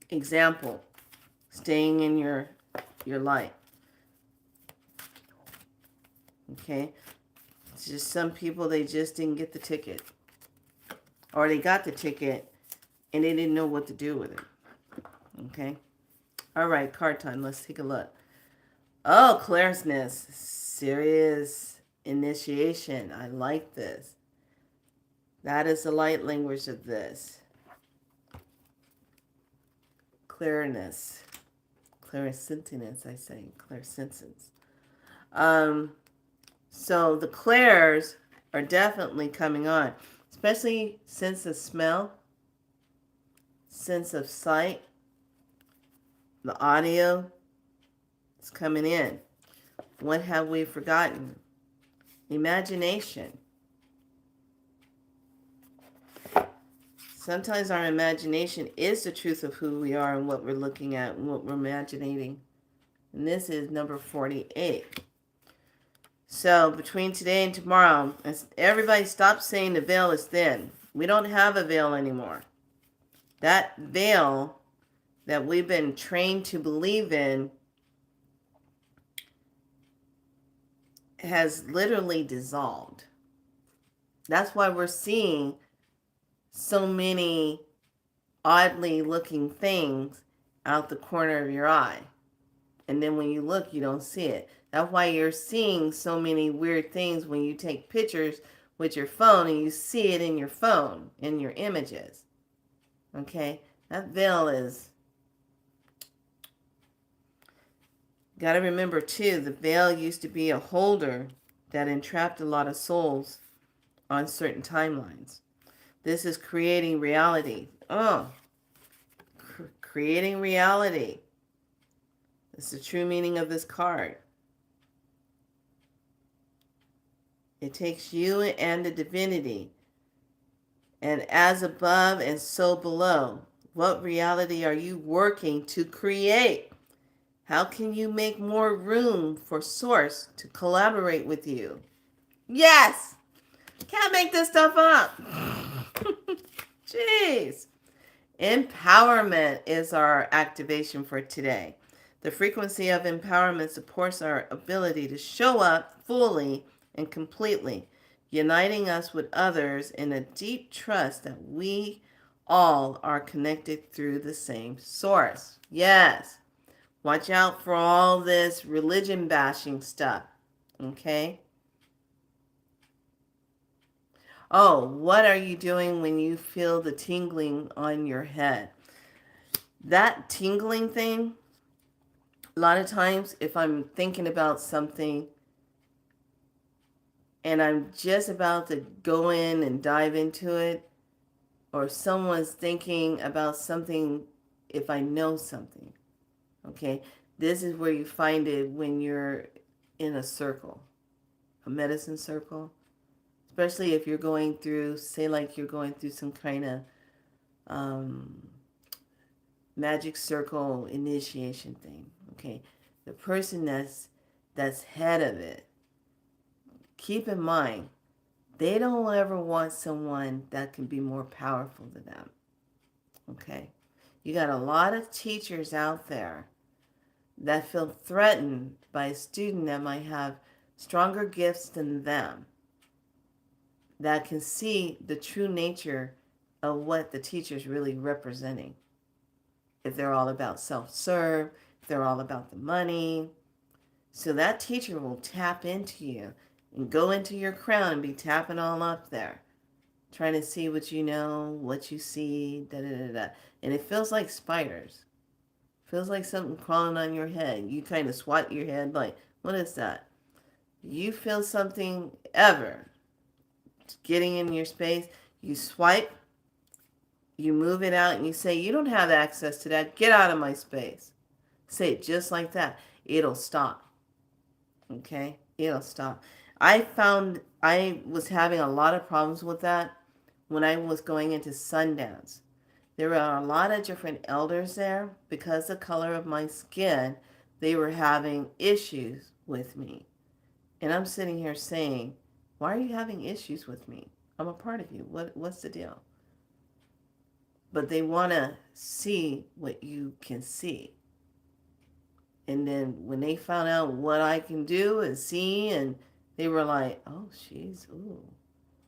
Speaker 1: example, staying in your light. Okay? It's just some people, they just didn't get the ticket. Or they got the ticket and they didn't know what to do with it. Okay? All right, card time. Let's take a look. Oh, clearness. Serious initiation. I like this. That is the light language of this. Clearness. Clairsentience, I say. Clairsentience. So the clairs are definitely coming on. Especially sense of smell. Sense of sight. The audio is coming in. What have we forgotten? Imagination. Sometimes our imagination is the truth of who we are and what we're looking at and what we're imagining. And this is number 48. So between today and tomorrow, everybody stop saying the veil is thin. We don't have a veil anymore. That veil that we've been trained to believe in has literally dissolved. That's why we're seeing so many oddly looking things out the corner of your eye. And then when you look, you don't see it. That's why you're seeing so many weird things when you take pictures with your phone and you see it in your phone, in your images. Okay? That veil is... Got to remember, too, the veil used to be a holder that entrapped a lot of souls on certain timelines. This is creating reality. Creating reality. That's the true meaning of this card. It takes you and the divinity. And as above and so below. What reality are you working to create? How can you make more room for Source to collaborate with you? Yes! Can't make this stuff up. Jeez. Empowerment is our activation for today. The frequency of empowerment supports our ability to show up fully and completely, uniting us with others in a deep trust that we all are connected through the same source. Yes. Watch out for all this religion bashing stuff. Okay? Oh, what are you doing when you feel the tingling on your head? That tingling thing, a lot of times if I'm thinking about something and I'm just about to go in and dive into it, or someone's thinking about something, if I know something, okay, this is where you find it when you're in a circle, a medicine circle. Especially if you're going through, say like you're going through some kind of magic circle initiation thing. Okay, the person that's head of it, keep in mind, they don't ever want someone that can be more powerful than them. Okay, you got a lot of teachers out there that feel threatened by a student that might have stronger gifts than them, that can see the true nature of what the teacher is really representing. If they're all about self-serve, if they're all about the money. So that teacher will tap into you and go into your crown and be tapping all up there, trying to see what you know, what you see, da da da da. And it feels like spiders. Feels like something crawling on your head. You kind of swat your head like, what is that? You feel something ever getting in your space, you swipe, you move it out, and you say, you don't have access to that. Get out of my space. Say it just like that. It'll stop. Okay? It'll stop. I found I was having a lot of problems with that when I was going into Sundance. There were a lot of different elders there. Because of the color of my skin, they were having issues with me. And I'm sitting here saying, why are you having issues with me? I'm a part of you. What's the deal? But they want to see what you can see. And then when they found out what I can do and see, and they were like, oh, ooh.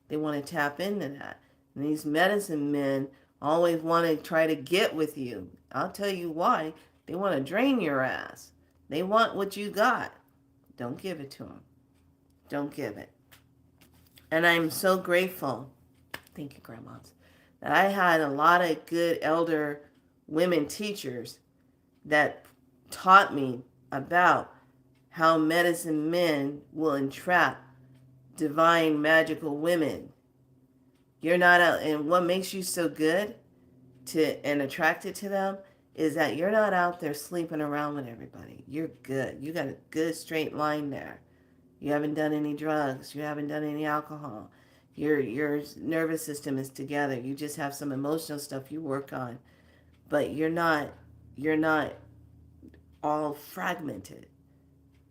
Speaker 1: They want to tap into that. And these medicine men always want to try to get with you. I'll tell you why. They want to drain your ass. They want what you got. Don't give it to them. Don't give it. And I'm so grateful, thank you, grandmas, that I had a lot of good elder women teachers that taught me about how medicine men will entrap divine magical women. You're not out, and what makes you so good to and attracted to them is that you're not out there sleeping around with everybody. You're good. You got a good straight line there. You haven't done any drugs. You haven't done any alcohol. Your nervous system is together. You just have some emotional stuff you work on, but you're not all fragmented.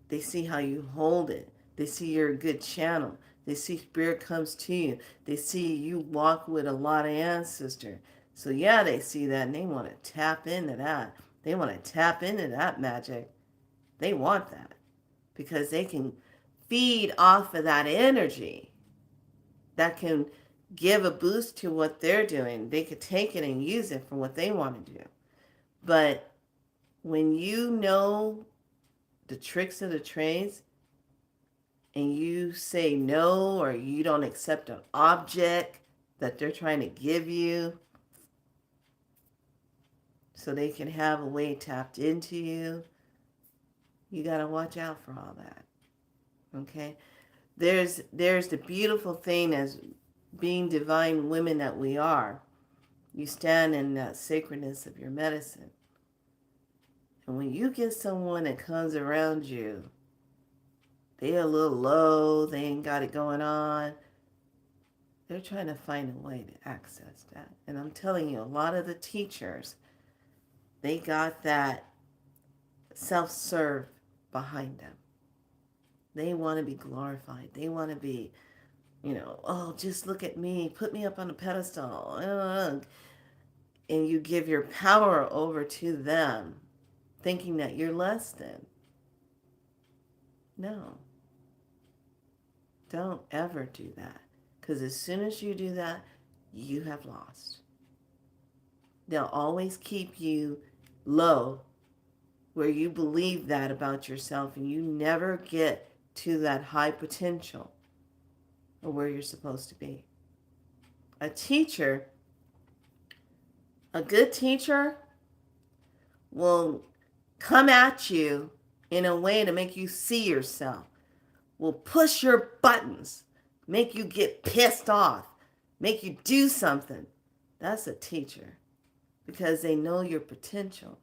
Speaker 1: They see how you hold it. They see you're a good channel. They see spirit comes to you. They see you walk with a lot of ancestors. So yeah, they see that and they want to tap into that. They want to tap into that magic. They want that because they can feed off of that energy that can give a boost to what they're doing. They could take it and use it for what they want to do. But when you know the tricks of the trades and you say no or you don't accept an object that they're trying to give you so they can have a way tapped into you, you got to watch out for all that. Okay? There's the beautiful thing as being divine women that we are. You stand in that sacredness of your medicine. And when you get someone that comes around you, they're a little low, they ain't got it going on, they're trying to find a way to access that. And I'm telling you, a lot of the teachers, they got that self-serve behind them. They want to be glorified. They want to be, oh, just look at me, put me up on a pedestal. And you give your power over to them, thinking that you're less than. No. Don't ever do that. Because as soon as you do that, you have lost. They'll always keep you low where you believe that about yourself and you never get to that high potential of where you're supposed to be. A teacher, a good teacher will come at you in a way to make you see yourself, will push your buttons, make you get pissed off, make you do something. That's a teacher because they know your potential.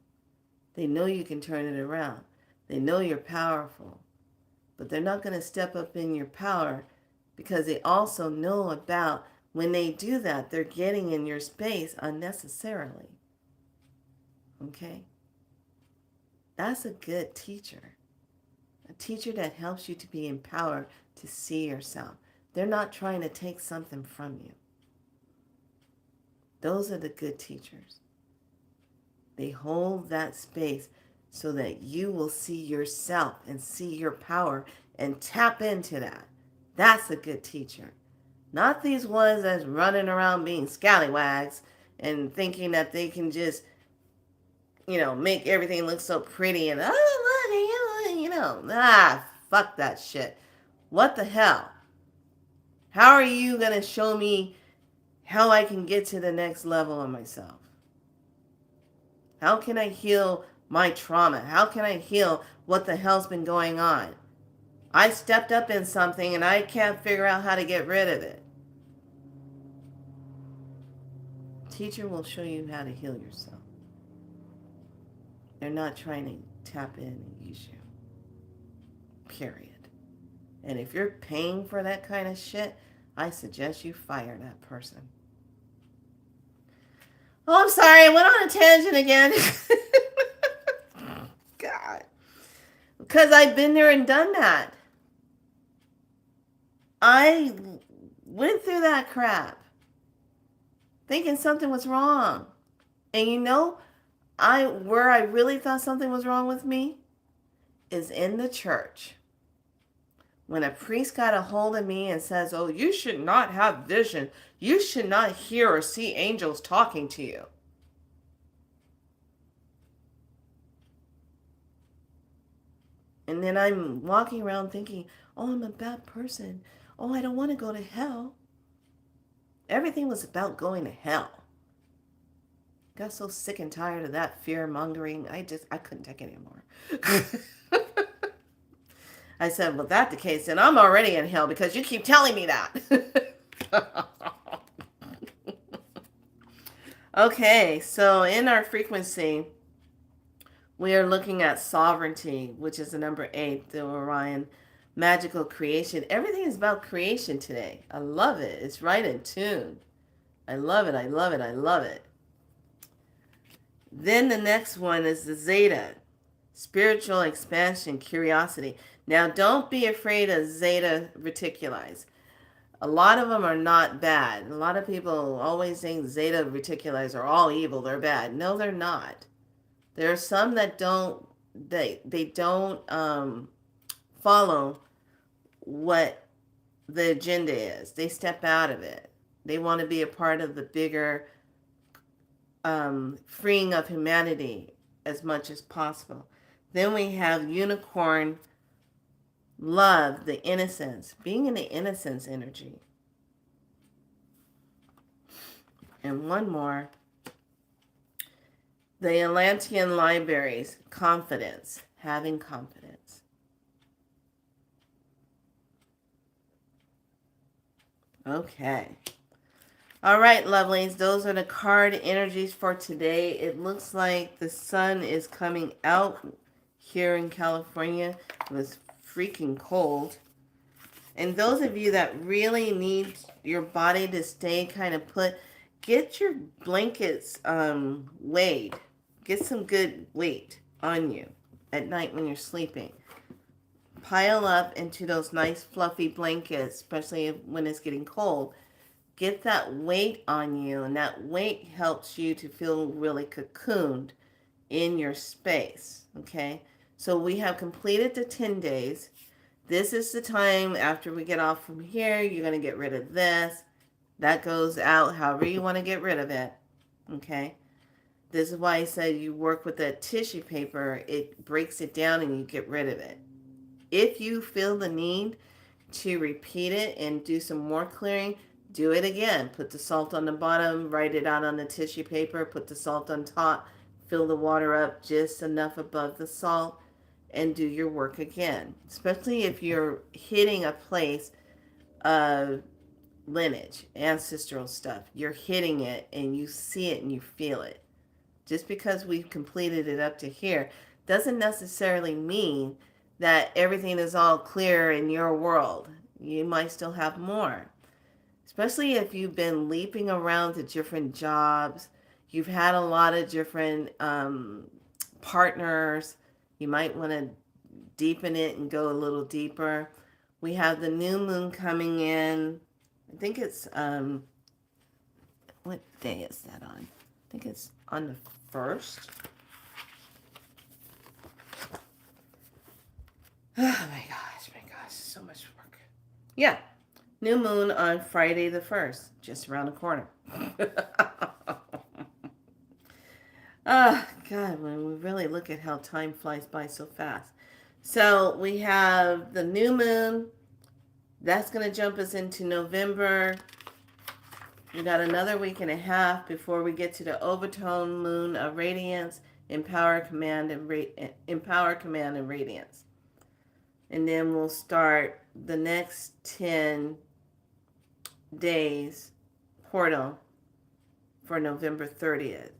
Speaker 1: They know you can turn it around. They know you're powerful. But they're not going to step up in your power because they also know about when they do that, they're getting in your space unnecessarily. Okay? That's a good teacher. A teacher that helps you to be empowered to see yourself. They're not trying to take something from you. Those are the good teachers. They hold that space so that you will see yourself and see your power and tap into that. That's a good teacher. Not these ones that's running around being scallywags and thinking that they can just, make everything look so pretty and, oh, look, fuck that shit. What the hell? How are you going to show me how I can get to the next level of myself? How can I heal my trauma? How can I heal what the hell's been going on? I stepped up in something and I can't figure out how to get rid of it. Teacher will show you how to heal yourself. They're not trying to tap in and use you. Period. And if you're paying for that kind of shit, I suggest you fire that person. Oh, I'm sorry. I went on a tangent again. God. Because I've been there and done that. I went through that crap thinking something was wrong. And where I really thought something was wrong with me is in the church. When a priest got a hold of me and says, oh, you should not have vision. You should not hear or see angels talking to you. And then I'm walking around thinking, oh, I'm a bad person. Oh, I don't want to go to hell. Everything was about going to hell. Got so sick and tired of that fear mongering. I couldn't take it anymore. I said, well, that's the case, then I'm already in hell because you keep telling me that. Okay, so in our frequency, we are looking at sovereignty, which is the number 8, the Orion magical creation. Everything is about creation today. I love it. It's right in tune. I love it. I love it. I love it. Then the next one is the Zeta, spiritual expansion, curiosity. Now, don't be afraid of Zeta Reticuli. A lot of them are not bad. A lot of people always think Zeta Reticuli are all evil. They're bad. No, they're not. There are some that don't. They don't follow what the agenda is. They step out of it. They want to be a part of the bigger freeing of humanity as much as possible. Then we have unicorn love, the innocence, being in the innocence energy. And one more, the Atlantean libraries, confidence, having confidence. Okay. All right, lovelies, those are the card energies for today. It looks like the sun is coming out here in California. It was freaking cold. And those of you that really need your body to stay kind of put, get your blankets weighed. Get some good weight on you at night when you're sleeping. Pile up into those nice fluffy blankets, especially when it's getting cold. Get that weight on you, and that weight helps you to feel really cocooned in your space, okay? So we have completed the 10 days. This is the time after we get off from here, you're going to get rid of this. That goes out however you want to get rid of it, okay? This is why I said you work with that tissue paper. It breaks it down and you get rid of it. If you feel the need to repeat it and do some more clearing, do it again. Put the salt on the bottom, write it out on the tissue paper, put the salt on top, fill the water up just enough above the salt, and do your work again. Especially if you're hitting a place of lineage, ancestral stuff. You're hitting it and you see it and you feel it. Just because we've completed it up to here doesn't necessarily mean that everything is all clear in your world. You might still have more. Especially if you've been leaping around to different jobs, You've had a lot of different partners. You might want to deepen it and go a little deeper. We have the new moon coming in. I think it's what day is that on? I think it's on the 1st. Oh my gosh, so much work. Yeah, new moon on Friday the 1st, just around the corner. Oh, God, when we really look at how time flies by so fast. So we have the new moon. That's going to jump us into November. We got another week and a half before we get to the overtone moon of radiance, empower, command, and radiance. And then we'll start the next 10 days portal for November 30th.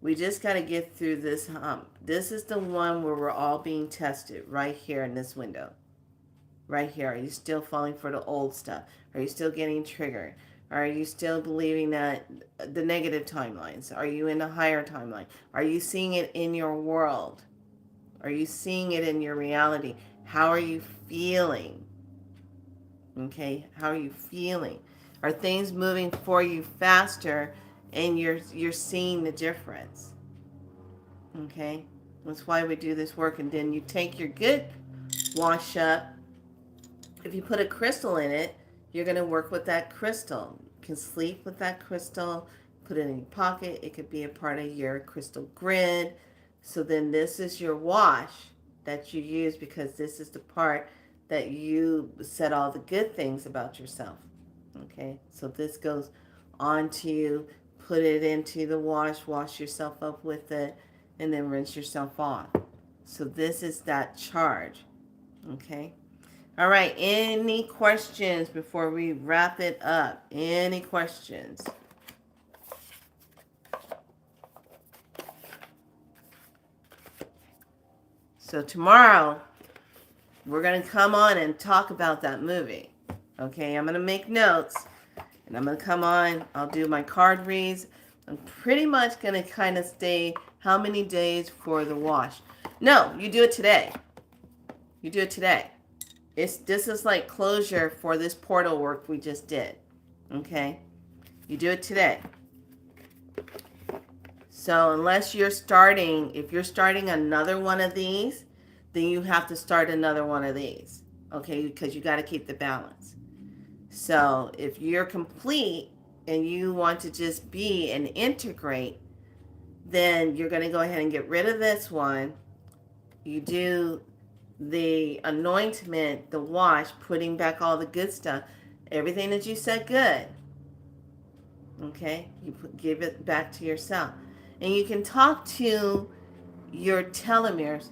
Speaker 1: We just got to get through this hump. This is the one where we're all being tested right here in this window. Right here. Are you still falling for the old stuff? Are you still getting triggered? Are you still believing that the negative timelines? Are you in a higher timeline? Are you seeing it in your world? Are you seeing it in your reality? How are you feeling? Okay, how are you feeling? Are things moving for you faster and you're seeing the difference? Okay, that's why we do this work. And then you take your good wash up. If you put a crystal in it, you're going to work with that crystal. You can sleep with that crystal, put it in your pocket. It could be a part of your crystal grid. So then this is your wash that you use, because this is the part that you said all the good things about yourself. Okay, so this goes on to you. Put it into the wash yourself up with it, and then rinse yourself off. So this is that charge. Okay. All right, any questions before we wrap it up? Any questions? So tomorrow, we're going to come on and talk about that movie. Okay, I'm going to make notes, and I'm going to come on. I'll do my card reads. I'm pretty much going to kind of stay how many days for the wash. No, you do it today. You do it today. This is like closure for this portal work we just did. Okay? You do it today. So unless you're starting, if you're starting another one of these, then you have to start another one of these. Okay? Because you got to keep the balance. So if you're complete and you want to just be and integrate, then you're going to go ahead and get rid of this one. You do the anointment, the wash, putting back all the good stuff, everything that you said good. Okay, give it back to yourself, and you can talk to your telomeres.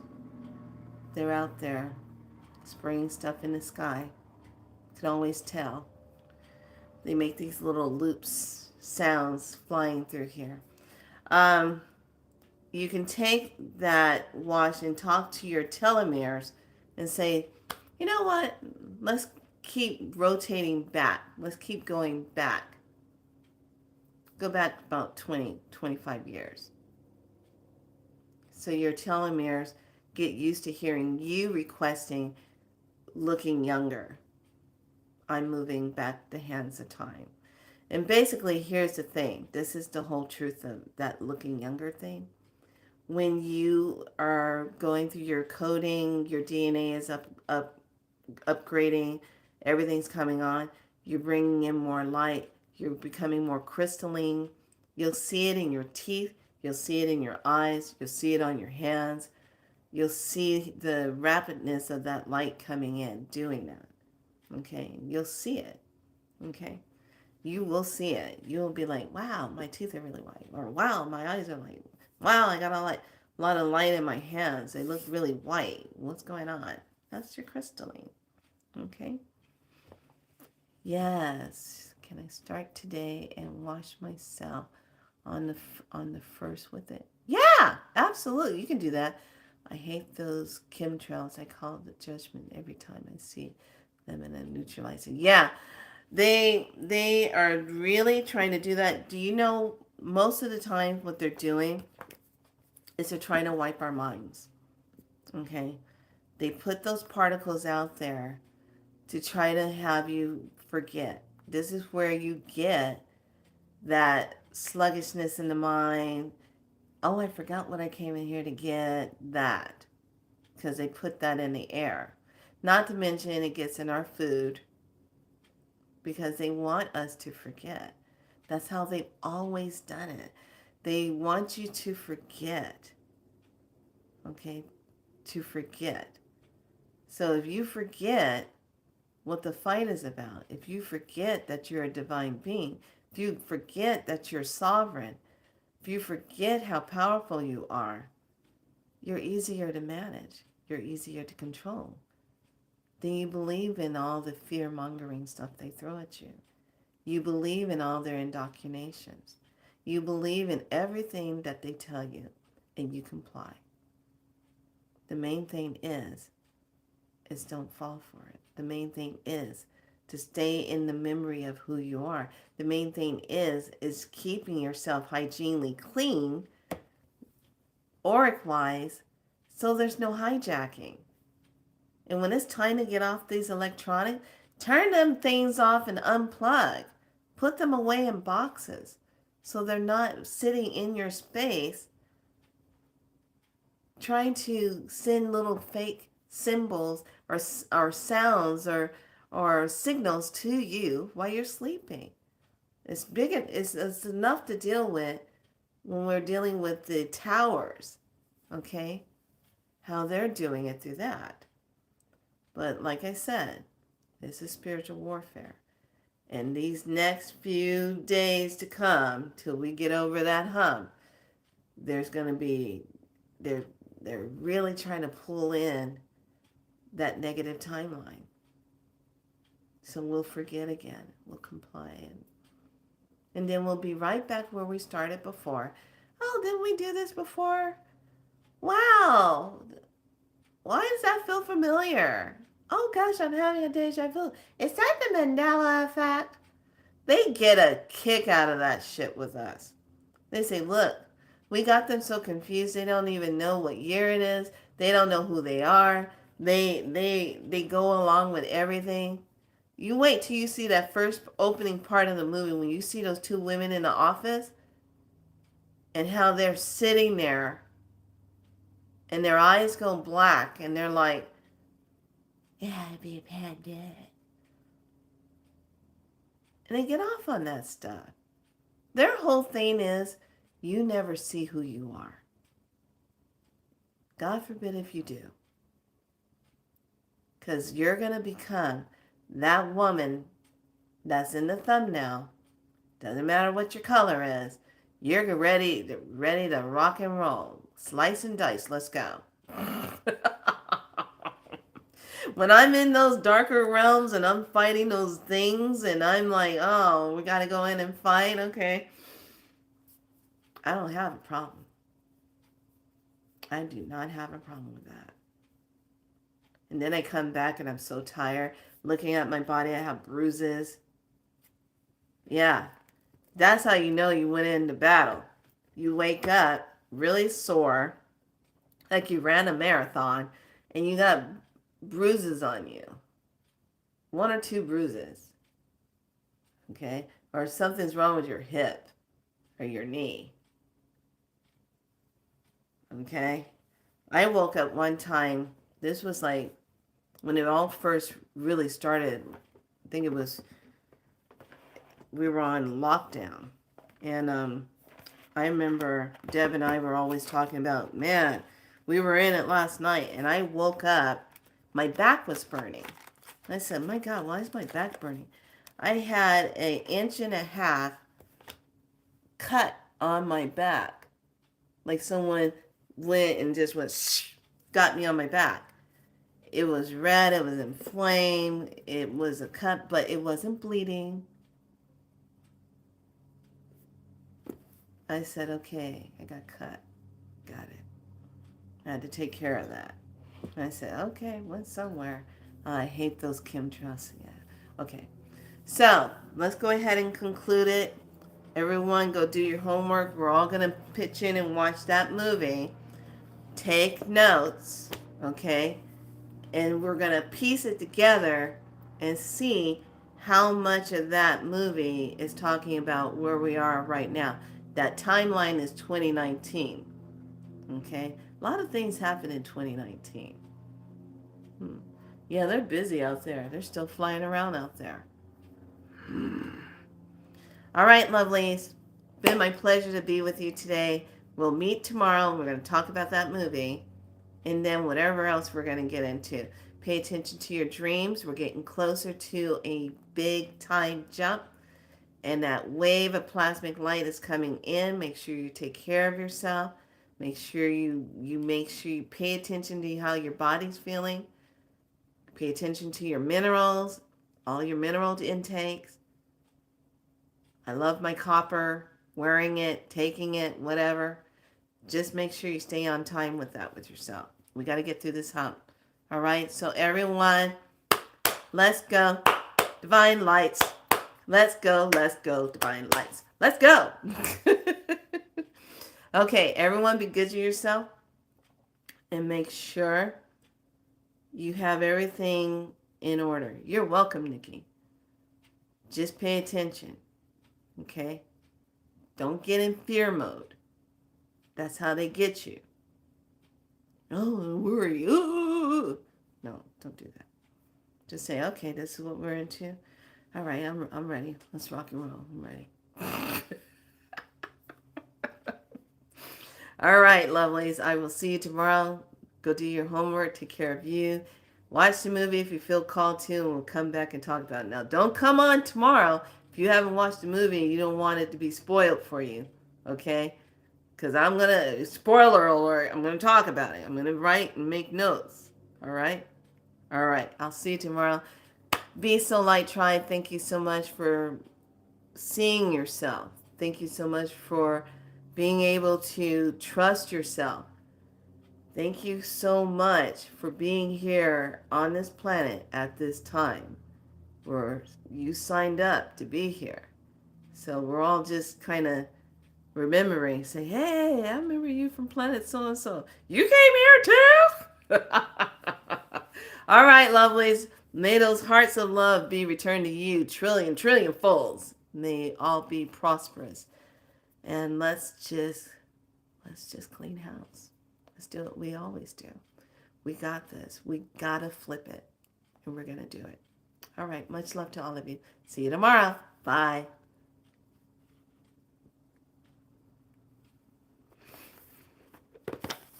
Speaker 1: They're out there, spraying stuff in the sky. You can always tell. They make these little loops, sounds flying through here. You can take that wash and talk to your telomeres and say, you know what, let's keep rotating back. Let's keep going back. Go back about 20, 25 years. So your telomeres get used to hearing you requesting looking younger. I'm moving back the hands of time. And basically, here's the thing. This is the whole truth of that looking younger thing. When you are going through your coding, your DNA is upgrading, everything's coming on, you're bringing in more light, you're becoming more crystalline. You'll see it in your teeth, you'll see it in your eyes, you'll see it on your hands. You'll see the rapidness of that light coming in, doing that. Okay, you'll see it. Okay, you will see it. You'll be like, wow, my teeth are really white. Or wow, my eyes are light. Wow, I got a lot of light in my hands. They look really white. What's going on? That's your crystalline. Okay? Yes. Can I start today and wash myself on the first with it? Yeah, absolutely. You can do that. I hate those chemtrails. I call it the judgment every time I see them, and I neutralize it. Yeah. They are really trying to do that. Do you know most of the time what they're doing is they're trying to wipe our minds. Okay? They put those particles out there to try to have you forget. This is where you get that sluggishness in the mind. Oh, I forgot what I came in here to get. That. Because they put that in the air. Not to mention it gets in our food because they want us to forget. That's how they've always done it. They want you to forget. Okay? To forget. So if you forget what the fight is about, if you forget that you're a divine being, if you forget that you're sovereign, if you forget how powerful you are, you're easier to manage. You're easier to control. Then you believe in all the fear-mongering stuff they throw at you. You believe in all their indoctrinations. You believe in everything that they tell you, and you comply. The main thing is don't fall for it. The main thing is to stay in the memory of who you are. The main thing is keeping yourself hygienely clean, auric-wise, so there's no hijacking. And when it's time to get off these electronics, turn them things off and unplug. Put them away in boxes so they're not sitting in your space trying to send little fake symbols or sounds or signals to you while you're sleeping. It's big. It's enough to deal with when we're dealing with the towers, okay? How they're doing it through that. But like I said, this is spiritual warfare. And these next few days to come, till we get over that hump, there's going to be, they're really trying to pull in that negative timeline. So we'll forget again. We'll comply. And then we'll be right back where we started before. Oh, didn't we do this before? Wow. Why does that feel familiar? Oh gosh, I'm having a deja vu. Is that the Mandela effect? They get a kick out of that shit with us. They say, look, we got them so confused they don't even know what year it is. They don't know who they are. They go along with everything. You wait till you see that first opening part of the movie when you see those two women in the office and how they're sitting there and their eyes go black and they're like, yeah, it'd be a bad day. And they get off on that stuff. Their whole thing is you never see who you are. God forbid if you do. Because you're going to become that woman that's in the thumbnail. Doesn't matter what your color is. You're ready to rock and roll. Slice and dice. Let's go. When I'm in those darker realms and I'm fighting those things and I'm like, oh, we got to go in and fight. Okay. I don't have a problem. I do not have a problem with that. And then I come back and I'm so tired. Looking at my body, I have bruises. Yeah. That's how you know you went into battle. You wake up really sore, like you ran a marathon, and you got bruises on you. 1 or 2 bruises. Okay? Or something's wrong with your hip or your knee. Okay? I woke up one time, this was like when it all first really started. I think it was, we were on lockdown. And I remember Deb and I were always talking about, man, we were in it last night. And I woke up, my back was burning. I said, my God, why is my back burning? I had an 1.5 inch cut on my back. Like someone went and just got me on my back. It was red, it was inflamed, it was a cut, but it wasn't bleeding. I said, okay, I got cut. Got it. I had to take care of that. And I said, okay, went somewhere. I hate those chemtrails. Yeah. Okay. So let's go ahead and conclude it. Everyone go do your homework. We're all going to pitch in and watch that movie. Take notes, okay? And we're going to piece it together and see how much of that movie is talking about where we are right now. That timeline is 2019, okay? A lot of things happened in 2019. Yeah, they're busy out there. They're still flying around out there. All right, lovelies. Been my pleasure to be with you today. We'll meet tomorrow. We're going to talk about that movie. And then whatever else we're going to get into. Pay attention to your dreams. We're getting closer to a big time jump. And that wave of plasmic light is coming in. Make sure you take care of yourself. Make sure you pay attention to how your body's feeling. Pay attention to your minerals, all your mineral intakes. I love my copper, wearing it, taking it, whatever. Just make sure you stay on time with that with yourself. We got to get through this hump. All right? So everyone, let's go. Divine lights. Let's go, divine lights. Let's go. Okay, everyone be good to yourself and make sure you have everything in order. You're welcome, Nikki. Just pay attention, okay? Don't get in fear mode. That's how they get you. Oh, worry. Ooh. No, don't do that. Just say, okay, this is what we're into. All right, I'm ready. Let's rock and roll. I'm ready. All right, lovelies. I will see you tomorrow. Go do your homework. Take care of you. Watch the movie if you feel called to, and we'll come back and talk about it. Now, don't come on tomorrow if you haven't watched the movie and you don't want it to be spoiled for you, okay? Because I'm going to, spoiler alert, I'm going to talk about it. I'm going to write and make notes, all right? All right, I'll see you tomorrow. Be So Light Tribe. Thank you so much for seeing yourself. Thank you so much for being able to trust yourself. Thank you so much for being here on this planet at this time where you signed up to be here. So we're all just kind of remembering, say, hey, I remember you from planet so-and-so. You came here too? All right, lovelies. May those hearts of love be returned to you trillion folds. May all be prosperous. And let's just clean house. Let's do what we always do. We got this. We got to flip it. And we're going to do it. All right. Much love to all of you. See you tomorrow. Bye.